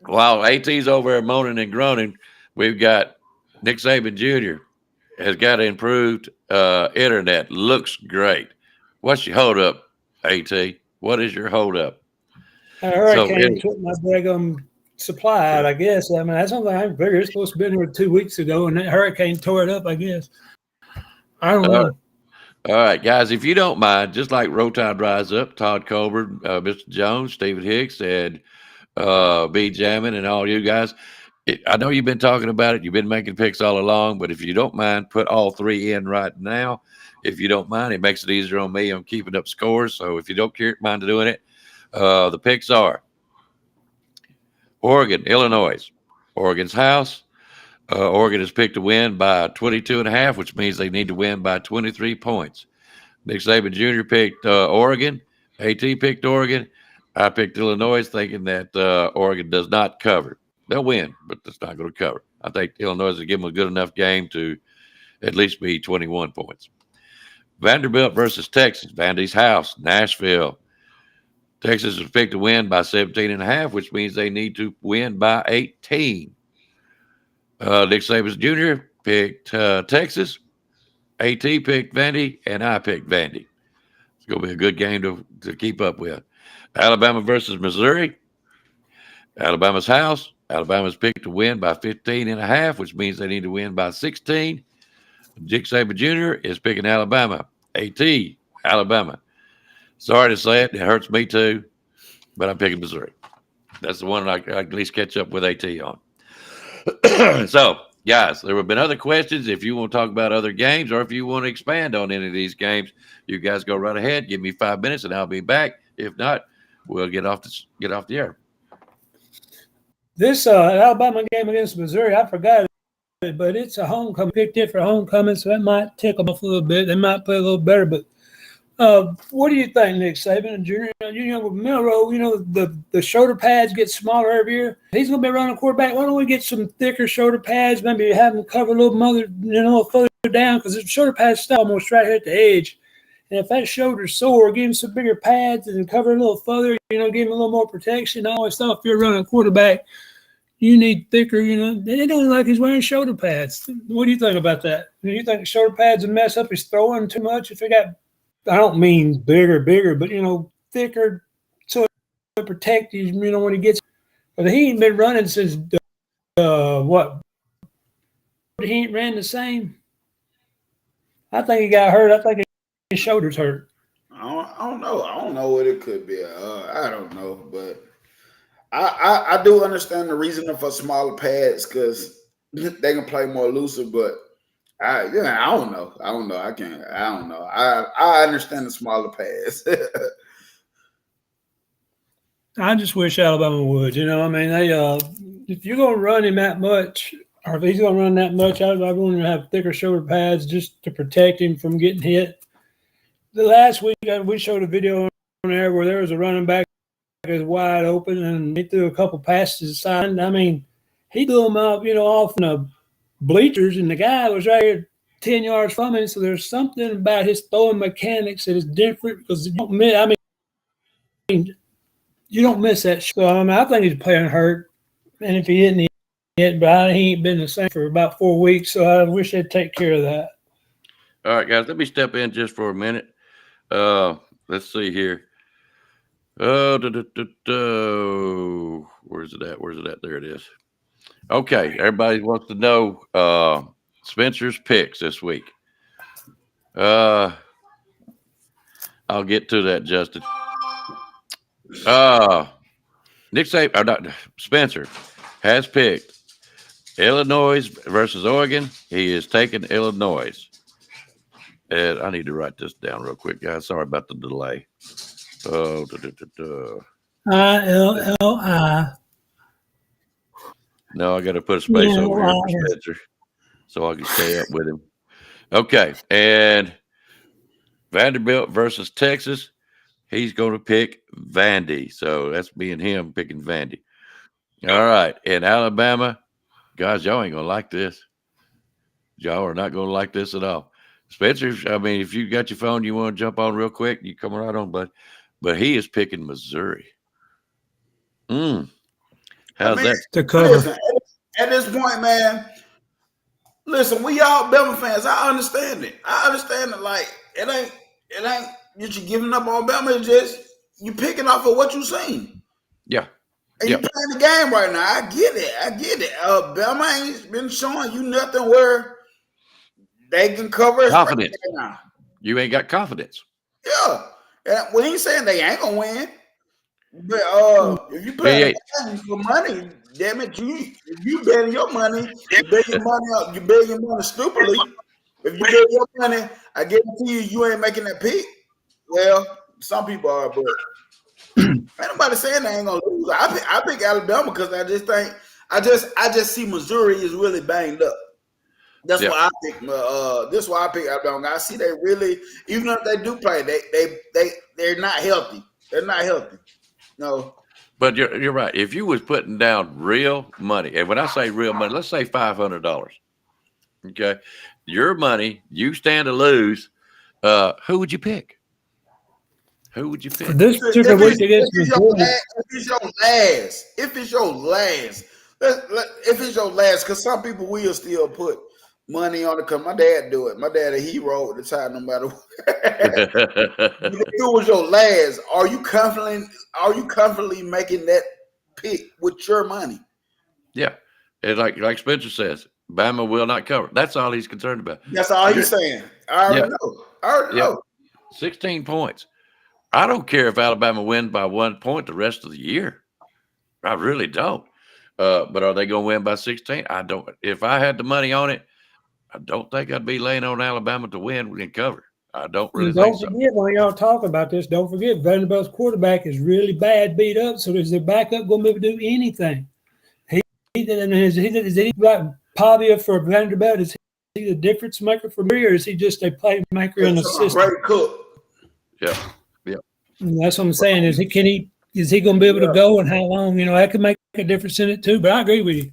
While AT's over there moaning and groaning, we've got Nick Saban Jr. has got improved internet. Looks great. What's your hold up, AT? What is your hold up? A hurricane took my daggum supply out, I guess. I mean, that's something I figured. It's supposed to be here 2 weeks ago, and that hurricane tore it up, I guess. I don't know. All right, guys, if you don't mind, just like Roll Tide Rise Up, Todd Colbert, Mr. Jones, Stephen Hicks, and B. Jammin, and all you guys, I know you've been talking about it. You've been making picks all along, but if you don't mind, put all 3 in right now. if you don't mind. It makes it easier on me. I'm keeping up scores. So if you don't mind doing it, the picks are Oregon, Illinois. Oregon's house. Oregon is picked to win by 22.5, which means they need to win by 23 points. Nick Saban Jr. picked Oregon. AT picked Oregon. I picked Illinois, thinking that Oregon does not cover. They'll win, but it's not going to cover. I think Illinois will give them a good enough game to at least be 21 points. Vanderbilt versus Texas. Vandy's house, Nashville. Texas is picked to win by 17.5, which means they need to win by 18. Nick Saban Jr. picked Texas. AT picked Vandy, and I picked Vandy. It's going to be a good game to keep up with. Alabama versus Missouri. Alabama's house. Alabama's picked to win by 15.5, which means they need to win by 16. Nick Saban Jr. is picking Alabama. AT, Alabama. Sorry to say it. It hurts me too, but I'm picking Missouri. That's the one I can at least catch up with AT on. So, guys, there have been other questions. If you want to talk about other games or if you want to expand on any of these games, you guys go right ahead. Give me 5 minutes and I'll be back. If not, we'll get off the air. This Alabama game against Missouri, I forgot it, but it's a homecoming. Picked it for homecoming, so that might tickle them off a little bit. They might play a little better, but what do you think, Nick Saban Jr.? With Milroe, the shoulder pads get smaller every year. He's going to be running quarterback. Why don't we get some thicker shoulder pads? Maybe have him cover a little further down, because the shoulder pads stop almost right here at the edge. And if that shoulder's sore, give him some bigger pads and cover a little further. Give him a little more protection. I always thought if you're running a quarterback, you need thicker. They don't like he's wearing shoulder pads. What do you think about that? Do you think shoulder pads will mess up his throwing too much if he got? I don't mean bigger, but, thicker so it protect you, when he gets – but he ain't been running since what? He ain't ran the same. I think he got hurt. I think his shoulder's hurt. I don't know. I don't know what it could be. I don't know, but I do understand the reason for smaller pads because they can play more looser, but I don't know. I don't know. I understand the smaller pads. I just wish Alabama would. They if you're gonna run him that much, or if he's gonna run that much, I want him to have thicker shoulder pads just to protect him from getting hit. The last week we showed a video on there where there was a running back that was wide open and he threw a couple passes aside. I mean, he threw them up, off in the bleachers, and the guy was right here 10 yards from him. So there's something about his throwing mechanics that is different because you don't miss that. So I think he's playing hurt, and if he isn't, he ain't. But he ain't been the same for about 4 weeks. So I wish they'd take care of that. All right, guys, let me step in just for a minute. Let's see here. Where's it at? There it is. Okay, everybody wants to know Spencer's picks this week. I'll get to that, Justin. Nick Saban, Spencer has picked Illinois versus Oregon. He is taking Illinois. And I need to write this down real quick, guys. Sorry about the delay. ILLI. No, I got to put a space over here for Spencer so I can stay up with him. Okay, and Vanderbilt versus Texas. He's going to pick Vandy. So that's me and him picking Vandy. All right, and Alabama, guys, y'all ain't going to like this. Y'all are not going to like this at all. Spencer, if you got your phone, you want to jump on real quick, you come right on, bud. But he is picking Missouri. How's that? To cover. Listen, at this point, man, listen, we all Bama fans. I understand it. Like, it ain't that you're giving up on Bama. It's just you picking off of what you seen. Yeah. And you playing the game right now. I get it. Bama ain't been showing you nothing where they can cover confidence. Right now. You ain't got confidence. Yeah. And we ain't saying they ain't gonna win. But if you play for money, damn it, if you betting your money, you bet your money stupidly. If you get your money, I guarantee you ain't making that pick. Well, some people are, but ain't nobody saying they ain't gonna lose. I pick Alabama because I just think I just see Missouri is really banged up. That's why I pick. This why I pick Alabama. I see they really, even if they do play, they're not healthy. They're not healthy. No. But you're right. If you was putting down real money, and when I say real money, let's say $500. Okay, your money, you stand to lose. Who would you pick? Who would you pick? This particular week against Missouri. If it's your last, because some people will still put money on it. Because my dad do it. My dad a hero at the time, no matter what. If it was your last, are you comfortably making that pick with your money? Yeah, and like Spencer says, Bama will not cover. That's all he's concerned about. That's all he's saying. I already know. 16 points. I don't care if Alabama wins by 1 point the rest of the year. I really don't. But are they going to win by 16? I don't. If I had the money on it, I don't think I'd be laying on Alabama to win and cover. I don't really think so. Don't forget, when y'all talk about this, don't forget Vanderbilt's quarterback is really bad, beat up. So is their backup going to be able to do anything? Is he like Pavia for Vanderbilt? Is he the difference maker for me, or is he just a playmaker and assistant? Great cook. Yeah. And that's what I'm saying. Is he going to be able to go, and how long? That could make a difference in it too. But I agree with you.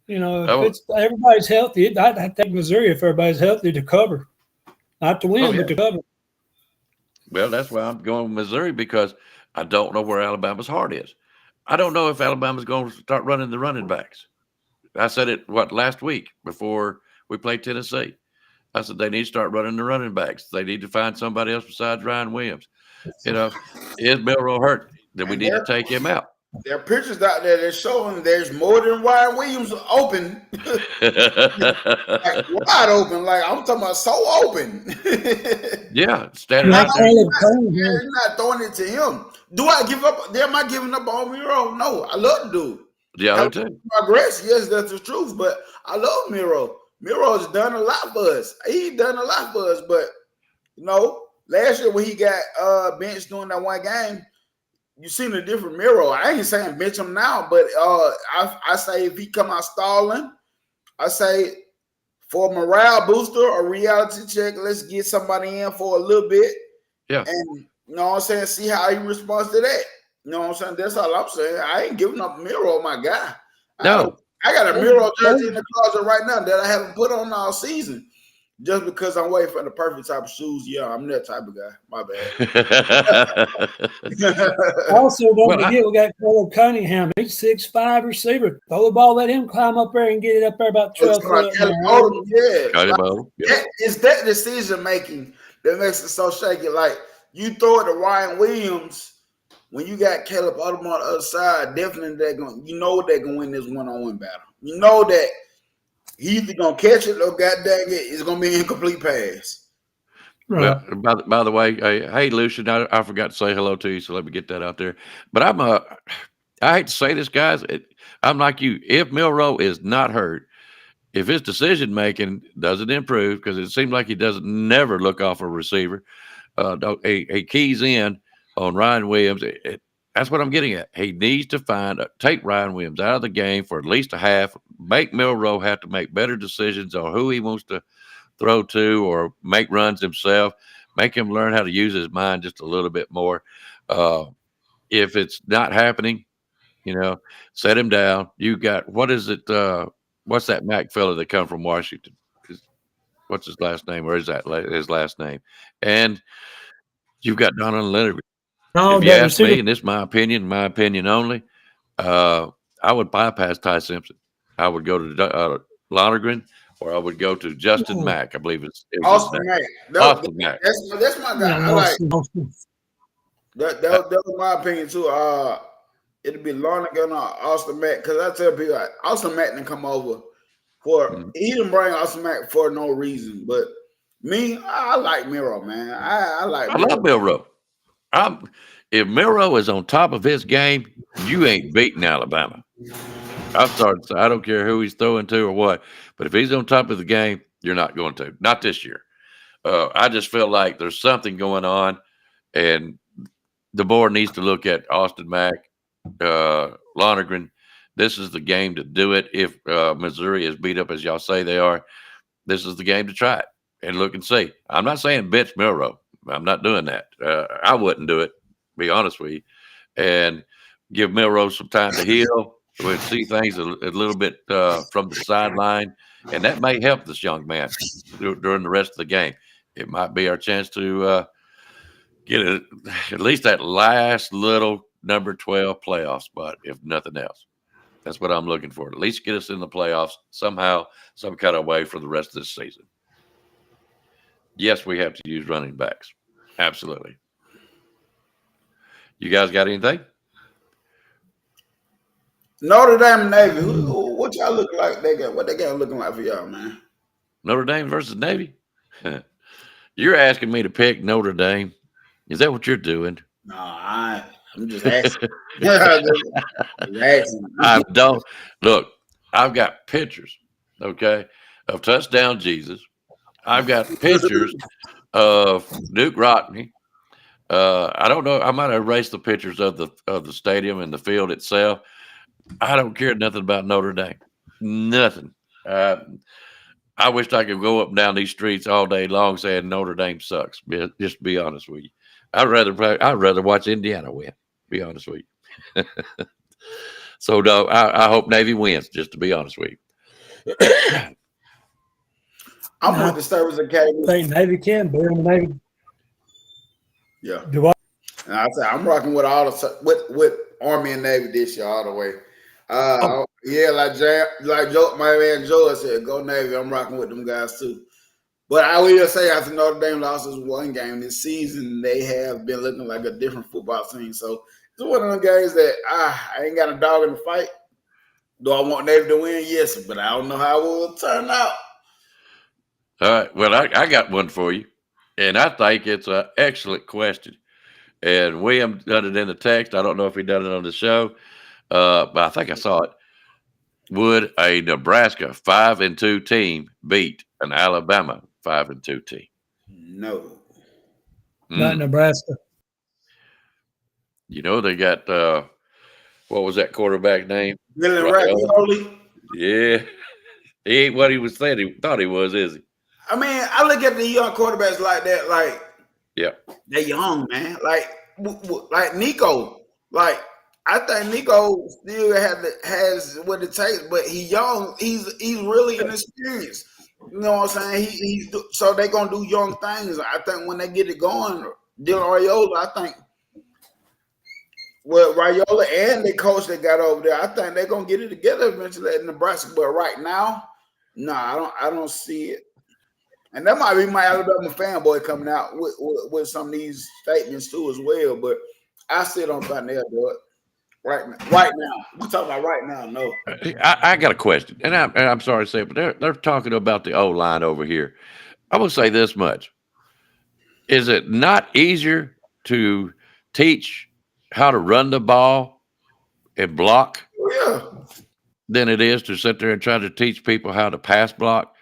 If everybody's healthy, I'd take Missouri if everybody's healthy to cover, not to win, but to cover. Well, that's why I'm going with Missouri, because I don't know where Alabama's heart is. I don't know if Alabama's going to start running the running backs. I said it last week before we played Tennessee. I said they need to start running the running backs. They need to find somebody else besides Ryan Williams. Is Milroe hurt? Then we need to take him out. There are pictures out there that showing there's more than Ryan Williams open. Like wide open. Like I'm talking about so open. Yeah, standing out there. They're not throwing it to him. Do I give up? Am I giving up on Miro? No, I love the dude. Yeah, I do too. Progress, yes, that's the truth. But I love Miro. Miro's done a lot for us. He's done a lot for us. But last year when he got benched during that one game, you seen a different Miro. I ain't saying bench him now, but I say if he come out stalling, I say for a morale booster or reality check, let's get somebody in for a little bit. Yeah. And you know what I'm saying, see how he responds to that. You know what I'm saying? That's all I'm saying. I ain't giving up Miro, my guy. No. I got a Miro jersey in the closet right now that I haven't put on all season. Just because I'm waiting for the perfect type of shoes. Yeah, I'm that type of guy. My bad. Also, don't forget, we got Caleb Cunningham. He's 6'5" receiver. Throw the ball, let him climb up there and get it up there about 12 foot. It's that decision making that makes it so shaky. Like you throw it to Ryan Williams when you got Caleb Odom on the other side. Definitely, they're gonna win this one-on-one battle. You know that. He's either gonna catch it or god dang it's gonna be an incomplete pass. Right. Well, by the way, hey Lucian, I forgot to say hello to you, so let me get that out there. But I hate to say this, guys. I'm like you. If Milroe is not hurt, if his decision making doesn't improve, because it seems like he doesn't never look off a receiver, he keys in on Ryan Williams. That's what I'm getting at. He needs to take Ryan Williams out of the game for at least a half, make Milroe have to make better decisions on who he wants to throw to or make runs himself, make him learn how to use his mind just a little bit more. If it's not happening, set him down. You got, what's that Mac fella that come from Washington? What's his last name? Or is that his last name? And you've got Donald Leonard. If you ask me, and this is my opinion only, I would bypass Ty Simpson. I would go to Lonergan, or I would go to Justin Mack. I believe it's Austin Mack. Austin Mack. That's my guy. I like that was my opinion too. It'd be Lonergan or Austin Mack, because I tell people Austin Mack didn't come over he didn't bring Austin Mack for no reason. But me, I like Miro, man. I love Milroe. If Milroe is on top of his game, you ain't beating Alabama. I don't care who he's throwing to or what, but if he's on top of the game, You're not going to. Not this year. I just feel like there's something going on, and the board needs to look at Austin Mack, Lonergan. This is the game to do it. If Missouri is beat up as y'all say they are, this is the game to try it and look and see. I'm not saying bench Milroe. I'm not doing that. I wouldn't do it, to be honest with you, and give Milroe some time to heal. We'll see things a little bit from the sideline, and that may help this young man during the rest of the game. It might be our chance to get at least that last little number 12 playoff spot, if nothing else. That's what I'm looking for. At least get us in the playoffs somehow, some kind of way for the rest of this season. Yes, we have to use running backs. Absolutely. You guys got anything? Notre Dame and Navy. What y'all look like? What they got looking like for y'all, man? Notre Dame versus Navy? You're asking me to pick Notre Dame. Is that what you're doing? No, I'm just asking. I don't. Look, I've got pictures, okay, of Touchdown Jesus. I've got pictures of Duke Rodney. I don't know. I might have erased the pictures of the stadium and the field itself. I don't care nothing about Notre Dame. Nothing. I wish I could go up and down these streets all day long saying Notre Dame sucks. Just to be honest with you, I'd rather watch Indiana win. Be honest with you. So no, I hope Navy wins. Just to be honest with you. I'm with the Service Academy. I think Navy can beat them. Navy. Yeah. Do I? And I say I'm rocking with with Army and Navy this year all the way. Yeah, like Joe, my man Joe said, go Navy. I'm rocking with them guys too. But I will say, after Notre Dame lost this one game this season, they have been looking like a different football team. So it's one of them games that I ain't got a dog in the fight. Do I want Navy to win? Yes, but I don't know how it will turn out. All right. Well, I got one for you, and I think it's an excellent question. And William done it in the text. I don't know if he done it on the show, but I think I saw it. Would a Nebraska 5-2 team beat an Alabama 5-2 team? No. Not Nebraska. You know, they got what was that quarterback name? Ravioli. Yeah. He ain't what he was saying he thought he was, is he? I mean, I look at the young quarterbacks like that, like, yeah, they're young, man. Like Nico. Like, I think Nico still has what it takes, but he's young. He's really inexperienced. You know what I'm saying? So they're gonna do young things. I think when they get it going, Dylan Raiola, I think Raiola and the coach they got over there, I think they're gonna get it together eventually at Nebraska. But right now, no, I don't see it. And that might be my Alabama fanboy coming out with some of these statements too as well. But I still don't think they'll do it. Right now. We're talking about right now, no. I got a question, and I'm sorry to say it, but they're talking about the O-line over here. I will say this much. Is it not easier to teach how to run the ball and block than it is to sit there and try to teach people how to pass block?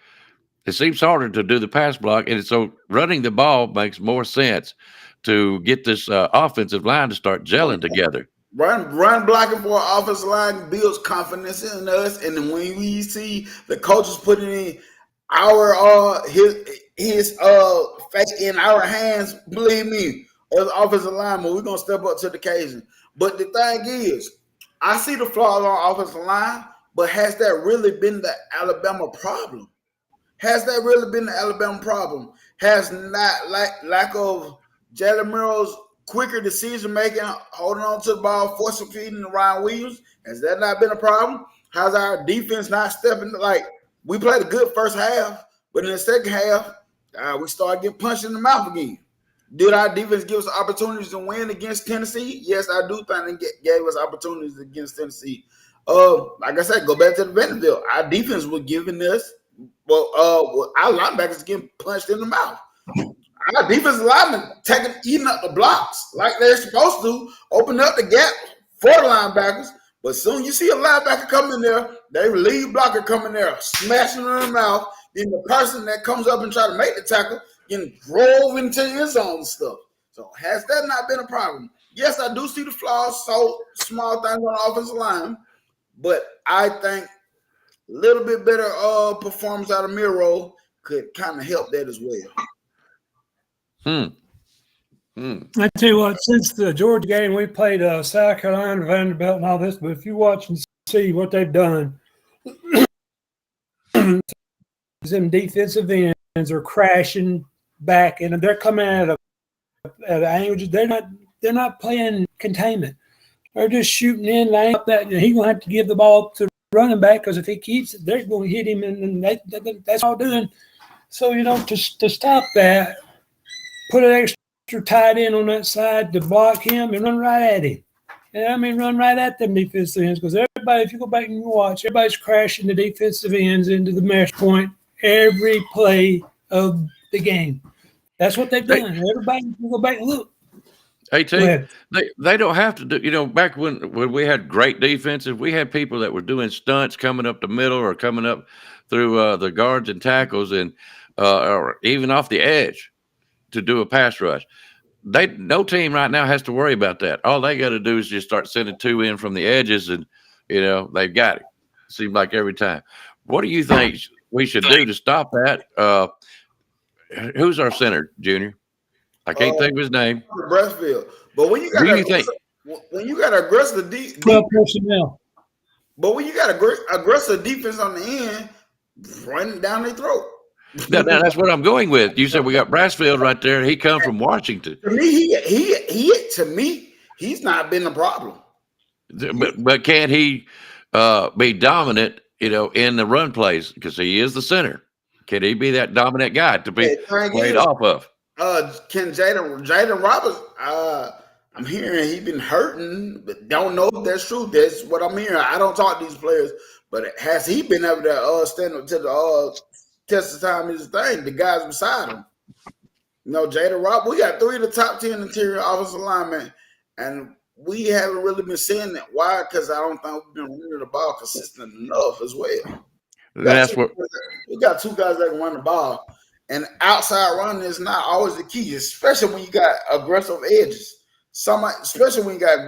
It seems harder to do the pass block, and so running the ball makes more sense to get this offensive line to start gelling together. Run blocking for an offensive line builds confidence in us, and then when we see the coaches putting in our his fate in our hands, believe me, as offensive lineman, we're gonna step up to the occasion. But the thing is, I see the flaws on offensive line, but has that really been the Alabama problem? Has that really been the Alabama problem? Has not lack of Jalen Milroe's quicker decision making, holding on to the ball, forcing feeding Ryan Williams? Has that not been a problem? How's our defense not stepping? Like, we played a good first half, but in the second half, we started getting punched in the mouth again. Did our defense give us opportunities to win against Tennessee? Yes, I do think they gave us opportunities against Tennessee. Like I said, go back to the Vanderbilt. Our defense was giving us, our linebackers getting punched in the mouth. Our defensive linemen eating up the blocks like they're supposed to, open up the gap for the linebackers. But soon you see a linebacker come in there, they lead blocker coming there, smashing her in the mouth. Then the person that comes up and try to make the tackle getting drove into his own stuff. So has that not been a problem? Yes, I do see the flaws, so small things on the offensive line, but I think a little bit better performance out of Miro could kind of help that as well. I tell you what, since the Georgia game, we played South Carolina, Vanderbilt, and all this. But if you watch and see what they've done, them defensive ends are crashing back, and they're coming at angles. They're not playing containment. They're just shooting in. And he's gonna have to give the ball to the running back because if he keeps it, they're going to hit him, and that's all doing. So to stop that, put an extra tight end on that side to block him and run right at him. And run right at them defensive ends because everybody, if you go back and you watch, everybody's crashing the defensive ends into the mesh point every play of the game. That's what they've done. Everybody can go back and look. Hey, T, they don't have to do, back when we had great defensive, we had people that were doing stunts coming up the middle or coming up through the guards and tackles and or even off the edge to do a pass rush. No team right now has to worry about that. All they got to do is just start sending two in from the edges, and they've got it. Seems like every time. What do you think we should do to stop that? Who's our center, Junior? I can't think of his name. Breastfield. But when you got aggressive personnel. But when you got aggressive defense on the end, running down their throat. No, that's what I'm going with. You said we got Brassfield right there. He come from Washington. To me, he's not been a problem. But can't he be dominant, in the run plays because he is the center? Can he be that dominant guy to be played off of? Can Jaden Roberts? I'm hearing he's been hurting, but don't know if that's true. That's what I'm hearing. I don't talk to these players, but has he been able to stand up to the test of time? Is the thing. The guys beside him. Jaden Roberts. We got 3 of the top 10 interior offensive linemen, and we haven't really been seeing that. Why? Because I don't think we've been running the ball consistent enough as well. That's what we got 2 guys that can run the ball, and outside running is not always the key, especially when you got aggressive edges. Especially when you got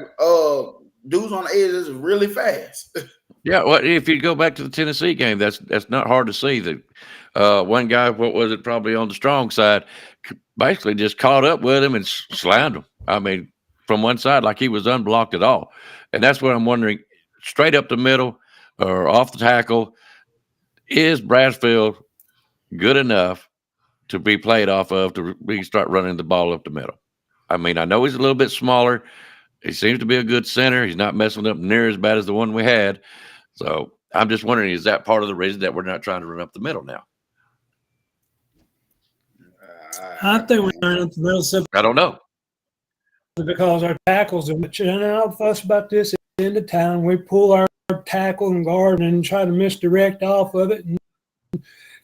dudes on the edges really fast. Yeah, well, if you go back to the Tennessee game, that's not hard to see. That one guy, what was it, probably on the strong side, basically just caught up with him and slammed him. From one side, like he was unblocked at all. And that's what I'm wondering, straight up the middle or off the tackle, is Brassfield good enough to be played off of to start running the ball up the middle? I know he's a little bit smaller. He seems to be a good center. He's not messing up near as bad as the one we had. So I'm just wondering, is that part of the reason that we're not trying to run up the middle now? I think we're running up the middle simply I don't know. because our tackles are much. And I'll fuss about this in the town. We pull our tackle and guard and try to misdirect off of it and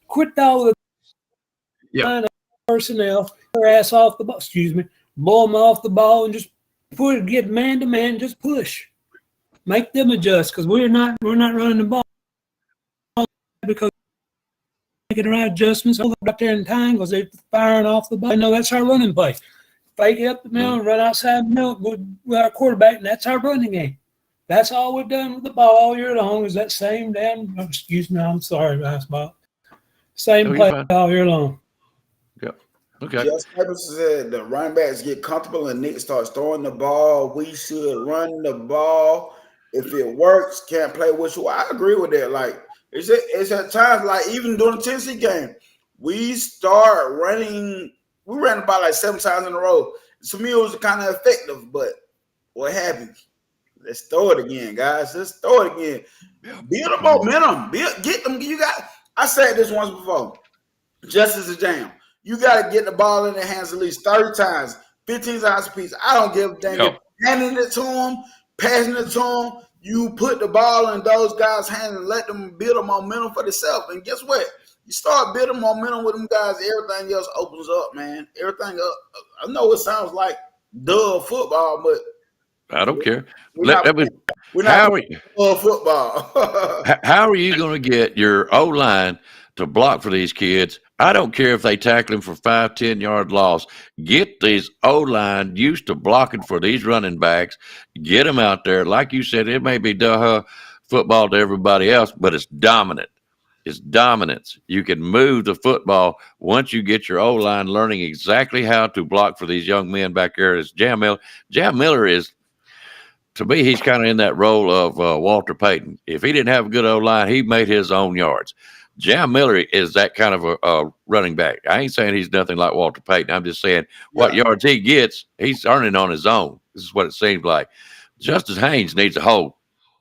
quit all the personnel, their ass off the ball. Blow them off the ball and just get man to man, just push. Make them adjust because we're not running the ball because making the right adjustments right there in time because they're firing off the ball. That's our running play. Fake it up the middle and run outside the middle with our quarterback, and that's our running game. That's all we've done with the ball all year long is that same damn. I'm sorry, basketball. Same play all year long. Yep. Okay. Just said the running backs get comfortable and Nick starts throwing the ball. We should run the ball. If it works, can't play with you. I agree with that. Like it's at times, like even during the Tennessee game, we start running. We ran the ball like 7 times in a row. To me, it was kind of effective, but what happened? Let's throw it again, guys. Let's throw it again. Build the momentum. Get them. I said this once before. Just as a jam. You got to get the ball in their hands at least 30 times, 15 times a piece. I don't give a damn. Handing it to them, passing it to them. You put the ball in those guys' hands and let them build a momentum for themselves. And guess what? You start building momentum with them guys, everything else opens up, man. Everything up. I know it sounds like dull football, but I don't care. We're not football. How are you going to get your O-line to block for these kids? I don't care if they tackle them for 5-10 yard loss. Get these O-line used to blocking for these running backs. Get them out there. Like you said, it may be football to everybody else, but it's dominant. It's dominance. You can move the football once you get your O-line learning exactly how to block for these young men back there. It's Jam Miller. Jam Miller is, to me, he's kind of in that role of Walter Payton. If he didn't have a good O-line, he made his own yards. Jam Miller is that kind of a running back. I ain't saying he's nothing like Walter Payton. I'm just saying what yards he gets, he's earning on his own. This is what it seems like. Justice Haynes needs a hole.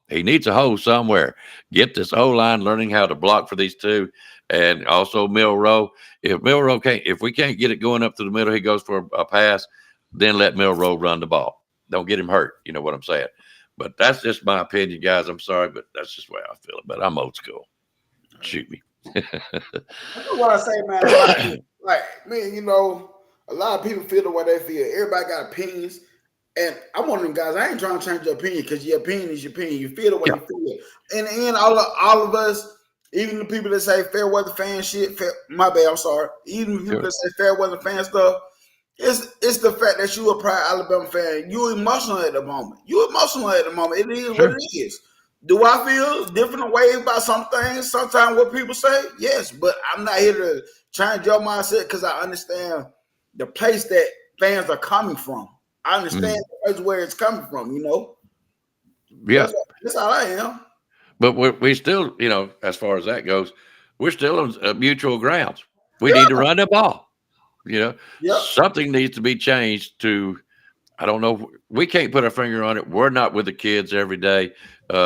He needs a hole somewhere. Get this O-line learning how to block for these two. And also Milroe. If we can't get it going up to the middle, he goes for a pass, then let Milroe run the ball. Don't get him hurt. You know what I'm saying? But that's just my opinion, guys. I'm sorry, but that's just the way I feel. But I'm old school. Shoot me. That's what I say, man. Like, man, you know, a lot of people feel the way they feel. Everybody got opinions. And I'm one of them guys. I ain't trying to change your opinion because your opinion is your opinion. You feel the way you feel. In the end, all of us, even the people that say fair weather fan shit, my bad, I'm sorry. Even the people that say fair weather fan stuff, it's the fact that you a proud Alabama fan. You emotional at the moment. It is what it is. Do I feel different way about some things? Sometimes what people say, yes, but I'm not here to change your mindset because I understand the place that fans are coming from. I understand the place where it's coming from, you know? Yeah. That's how I am. But we still, you know, as far as that goes, we're still on mutual grounds. We need to run the ball. You know, something needs to be changed to, I don't know. We can't put our finger on it. We're not with the kids every day,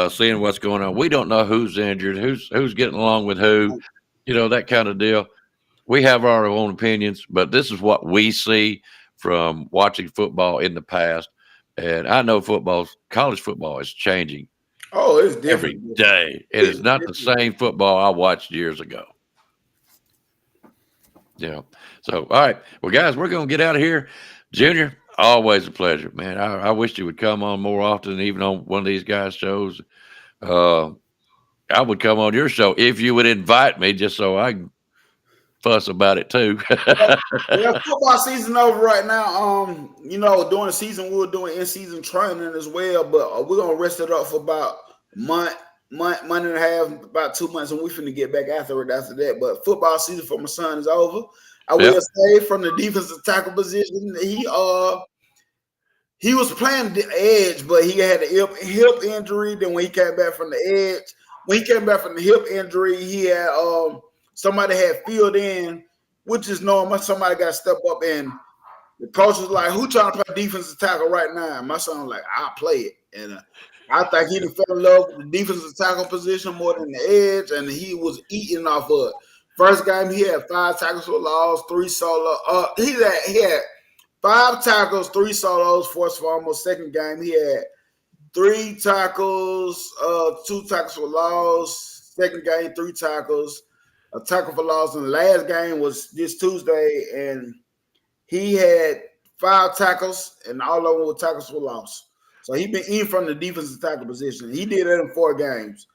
seeing what's going on. We don't know who's injured, who's getting along with who, you know, that kind of deal. We have our own opinions, but this is what we see from watching football in the past. And I know college football is changing. Oh, it's different every day. It is not the same football I watched years ago. Yeah. So, all right. Well, guys, we're going to get out of here. Junior, always a pleasure, man. I wish you would come on more often, even on one of these guys' shows. I would come on your show if you would invite me, just so I can fuss about it too. Yeah, football season over right now. You know, during the season we're doing in-season training as well, but we're gonna rest it up for about a month and a half, about 2 months, and we're finna get back after that. But football season for my son is over. I will say from the defensive tackle position, he was playing the edge, but he had a hip injury. Then when he came back from the hip injury, he had somebody had filled in, which is normal. Somebody got to step up, and the coach was like, "Who trying to play defensive tackle right now?" And my son was like, "I'll play it." And I think he fell in love with the defensive tackle position more than the edge, and he was eating off of it. First game, he had 5 tackles for loss, 3 solo. He had 5 tackles, 3 solos, 4 fumbles. Second game, he had 3 tackles, 2 tackles for loss. Second game, 3 tackles, a tackle for loss. And the last game was this Tuesday, and he had 5 tackles, and all of them were tackles for loss. So he been eating from the defensive tackle position. He did it in 4 games.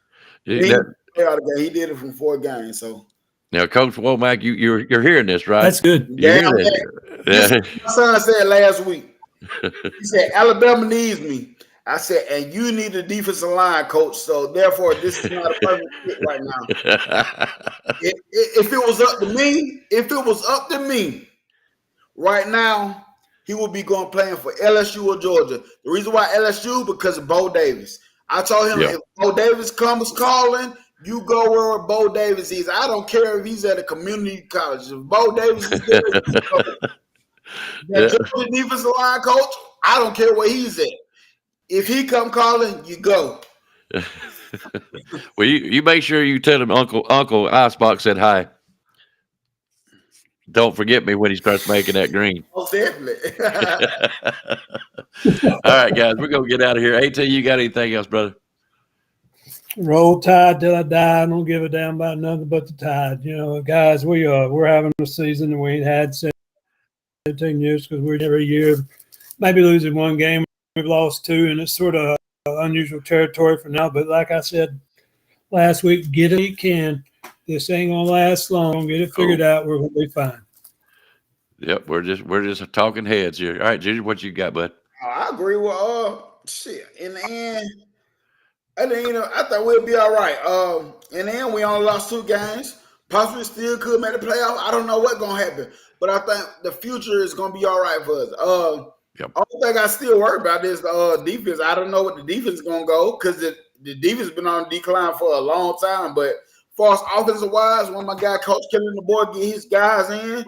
He did it from 4 games. So. Now, Coach Womack, you're hearing this, right? That's good. Yeah. My son said last week. He said, Alabama needs me. I said, and you need a defensive line, coach. So therefore, this is not a perfect fit right now. If it was up to me, right now, he would be going playing for LSU or Georgia. The reason why LSU, because of Bo Davis. I told him if Bo Davis comes calling, you go where Bo Davis is. I don't care if he's at a community college. If Bo Davis is there, the defensive line coach, I don't care where he's at. If he come calling, you go. Well, you make sure you tell him Uncle Icebox said hi. Don't forget me when he starts making that green. Oh, definitely. All right, guys, we're going to get out of here. AT, you got anything else, brother? Roll Tide till I die. I don't give a damn about nothing but the Tide. You know, guys, we're having a season that we ain't had 17 years because we're every year maybe losing 1 game. We've lost 2, and it's sort of unusual territory for now. But like I said last week, get it you can. This ain't gonna last long. Get it figured out. We're gonna be fine. Yep, we're just talking heads here. All right, Junior, what you got, bud? I agree with shit. In the end, I thought we'll be all right. In the end, we only lost 2 games. Possibly still could make the playoff. I don't know what's gonna happen, but I think the future is gonna be all right for us. Yep. Only thing I still worry about is the defense. I don't know what the defense is gonna go because the defense has been on decline for a long time. But as far as offensive wise, when my guy Coach Killing the board get his guys in,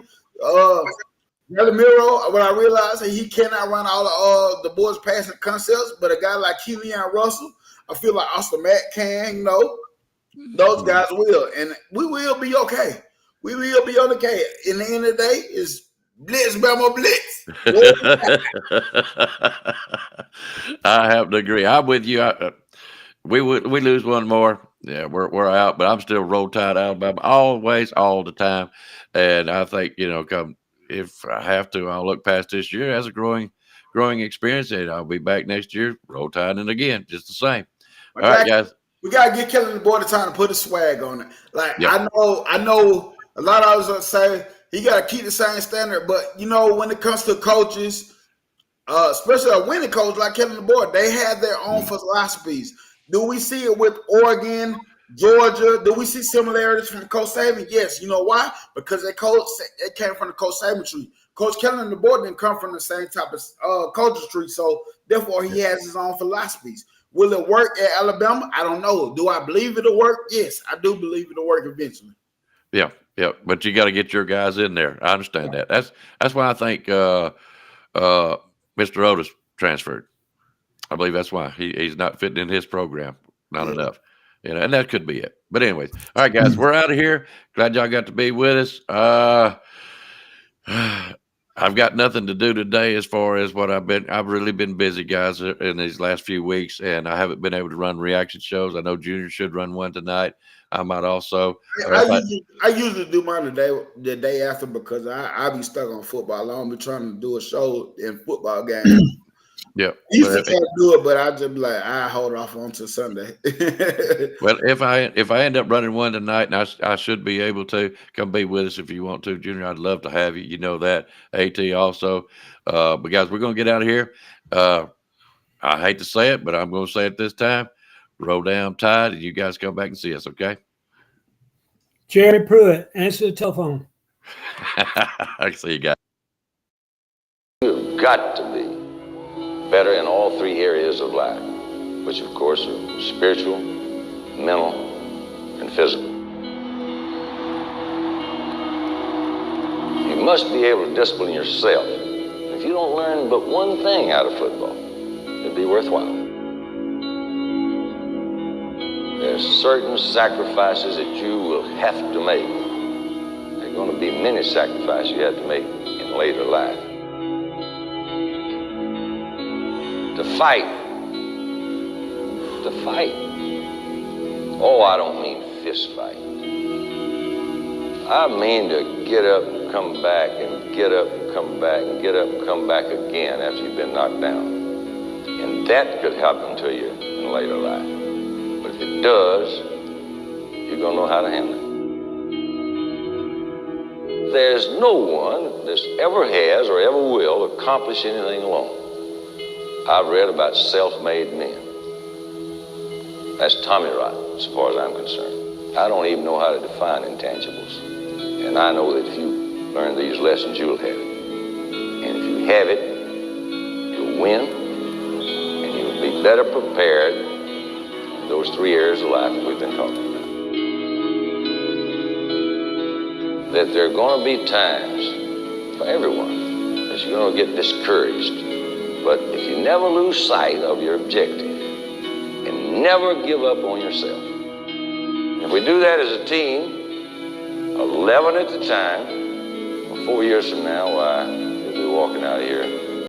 Miro, what I realized he cannot run all the boys passing concepts, but a guy like Keelan Russell, I feel like Austin Matt can, those guys will, and we will be okay. We will be okay. In the end of the day, it's blitz, Bama blitz. I have to agree. I'm with you. We lose one more. Yeah, we're out, but I'm still Roll Tide Alabama always, all the time. And I think, come if I have to, I'll look past this year as a growing experience, and I'll be back next year, Roll Tide and again, just the same. All right, guys. We gotta get Kelly the boy the time to put a swag on it. Like I know a lot of us say he gotta keep the same standard, but when it comes to coaches, especially a winning coach like Kevin the boy, they have their own philosophies. Do we see it with Oregon, Georgia? Do we see similarities from Coach Saban? Yes. You know why? Because it came from the Coach Saban tree. Coach Kellen the board didn't come from the same type of coaches tree, so therefore he has his own philosophies. Will it work at Alabama? I don't know. Do I believe it'll work? Yes, I do believe it'll work eventually. Yeah. But you got to get your guys in there. I understand that. That's why I think Mr. Otis transferred. I believe that's why he's not fitting in his program. Not enough. And that could be it. But anyways, all right, guys, we're out of here. Glad y'all got to be with us. I've got nothing to do today as far as what I've really been busy, guys, in these last few weeks, and I haven't been able to run reaction shows. I know Junior should run one tonight. I might also. I usually do mine the day after because I be stuck on football. I don't be trying to do a show in football games. Yeah. I used to try to do it, but I just be like, I hold off until Sunday. Well, if I end up running one tonight, and I should be able to come be with us if you want to, Junior. I'd love to have you. You know that. AT also. But guys, we're gonna get out of here. I hate to say it, but I'm gonna say it this time. Roll down Tide, and you guys come back and see us, okay? Jerry Pruitt, answer the telephone. I see you guys. You've got to be better in all 3 areas of life, which of course are spiritual, mental, and physical. You must be able to discipline yourself. If you don't learn but one thing out of football, it'd be worthwhile. There's certain sacrifices that you will have to make. There are going to be many sacrifices you have to make in later life. To fight. Oh, I don't mean fist fight. I mean to get up and come back and get up and come back and get up and come back again after you've been knocked down. And that could happen to you in later life. But if it does, you're going to know how to handle it. There's no one that ever has or ever will accomplish anything alone. I've read about self-made men. That's Tommy rot, as far as I'm concerned. I don't even know how to define intangibles. And I know that if you learn these lessons, you'll have it. And if you have it, you'll win, and you'll be better prepared in those 3 areas of life that we've been talking about. That there are going to be times for everyone that you're going to get discouraged. But if you never lose sight of your objective and never give up on yourself, if we do that as a team, 11 at the time, 4 years from now, why,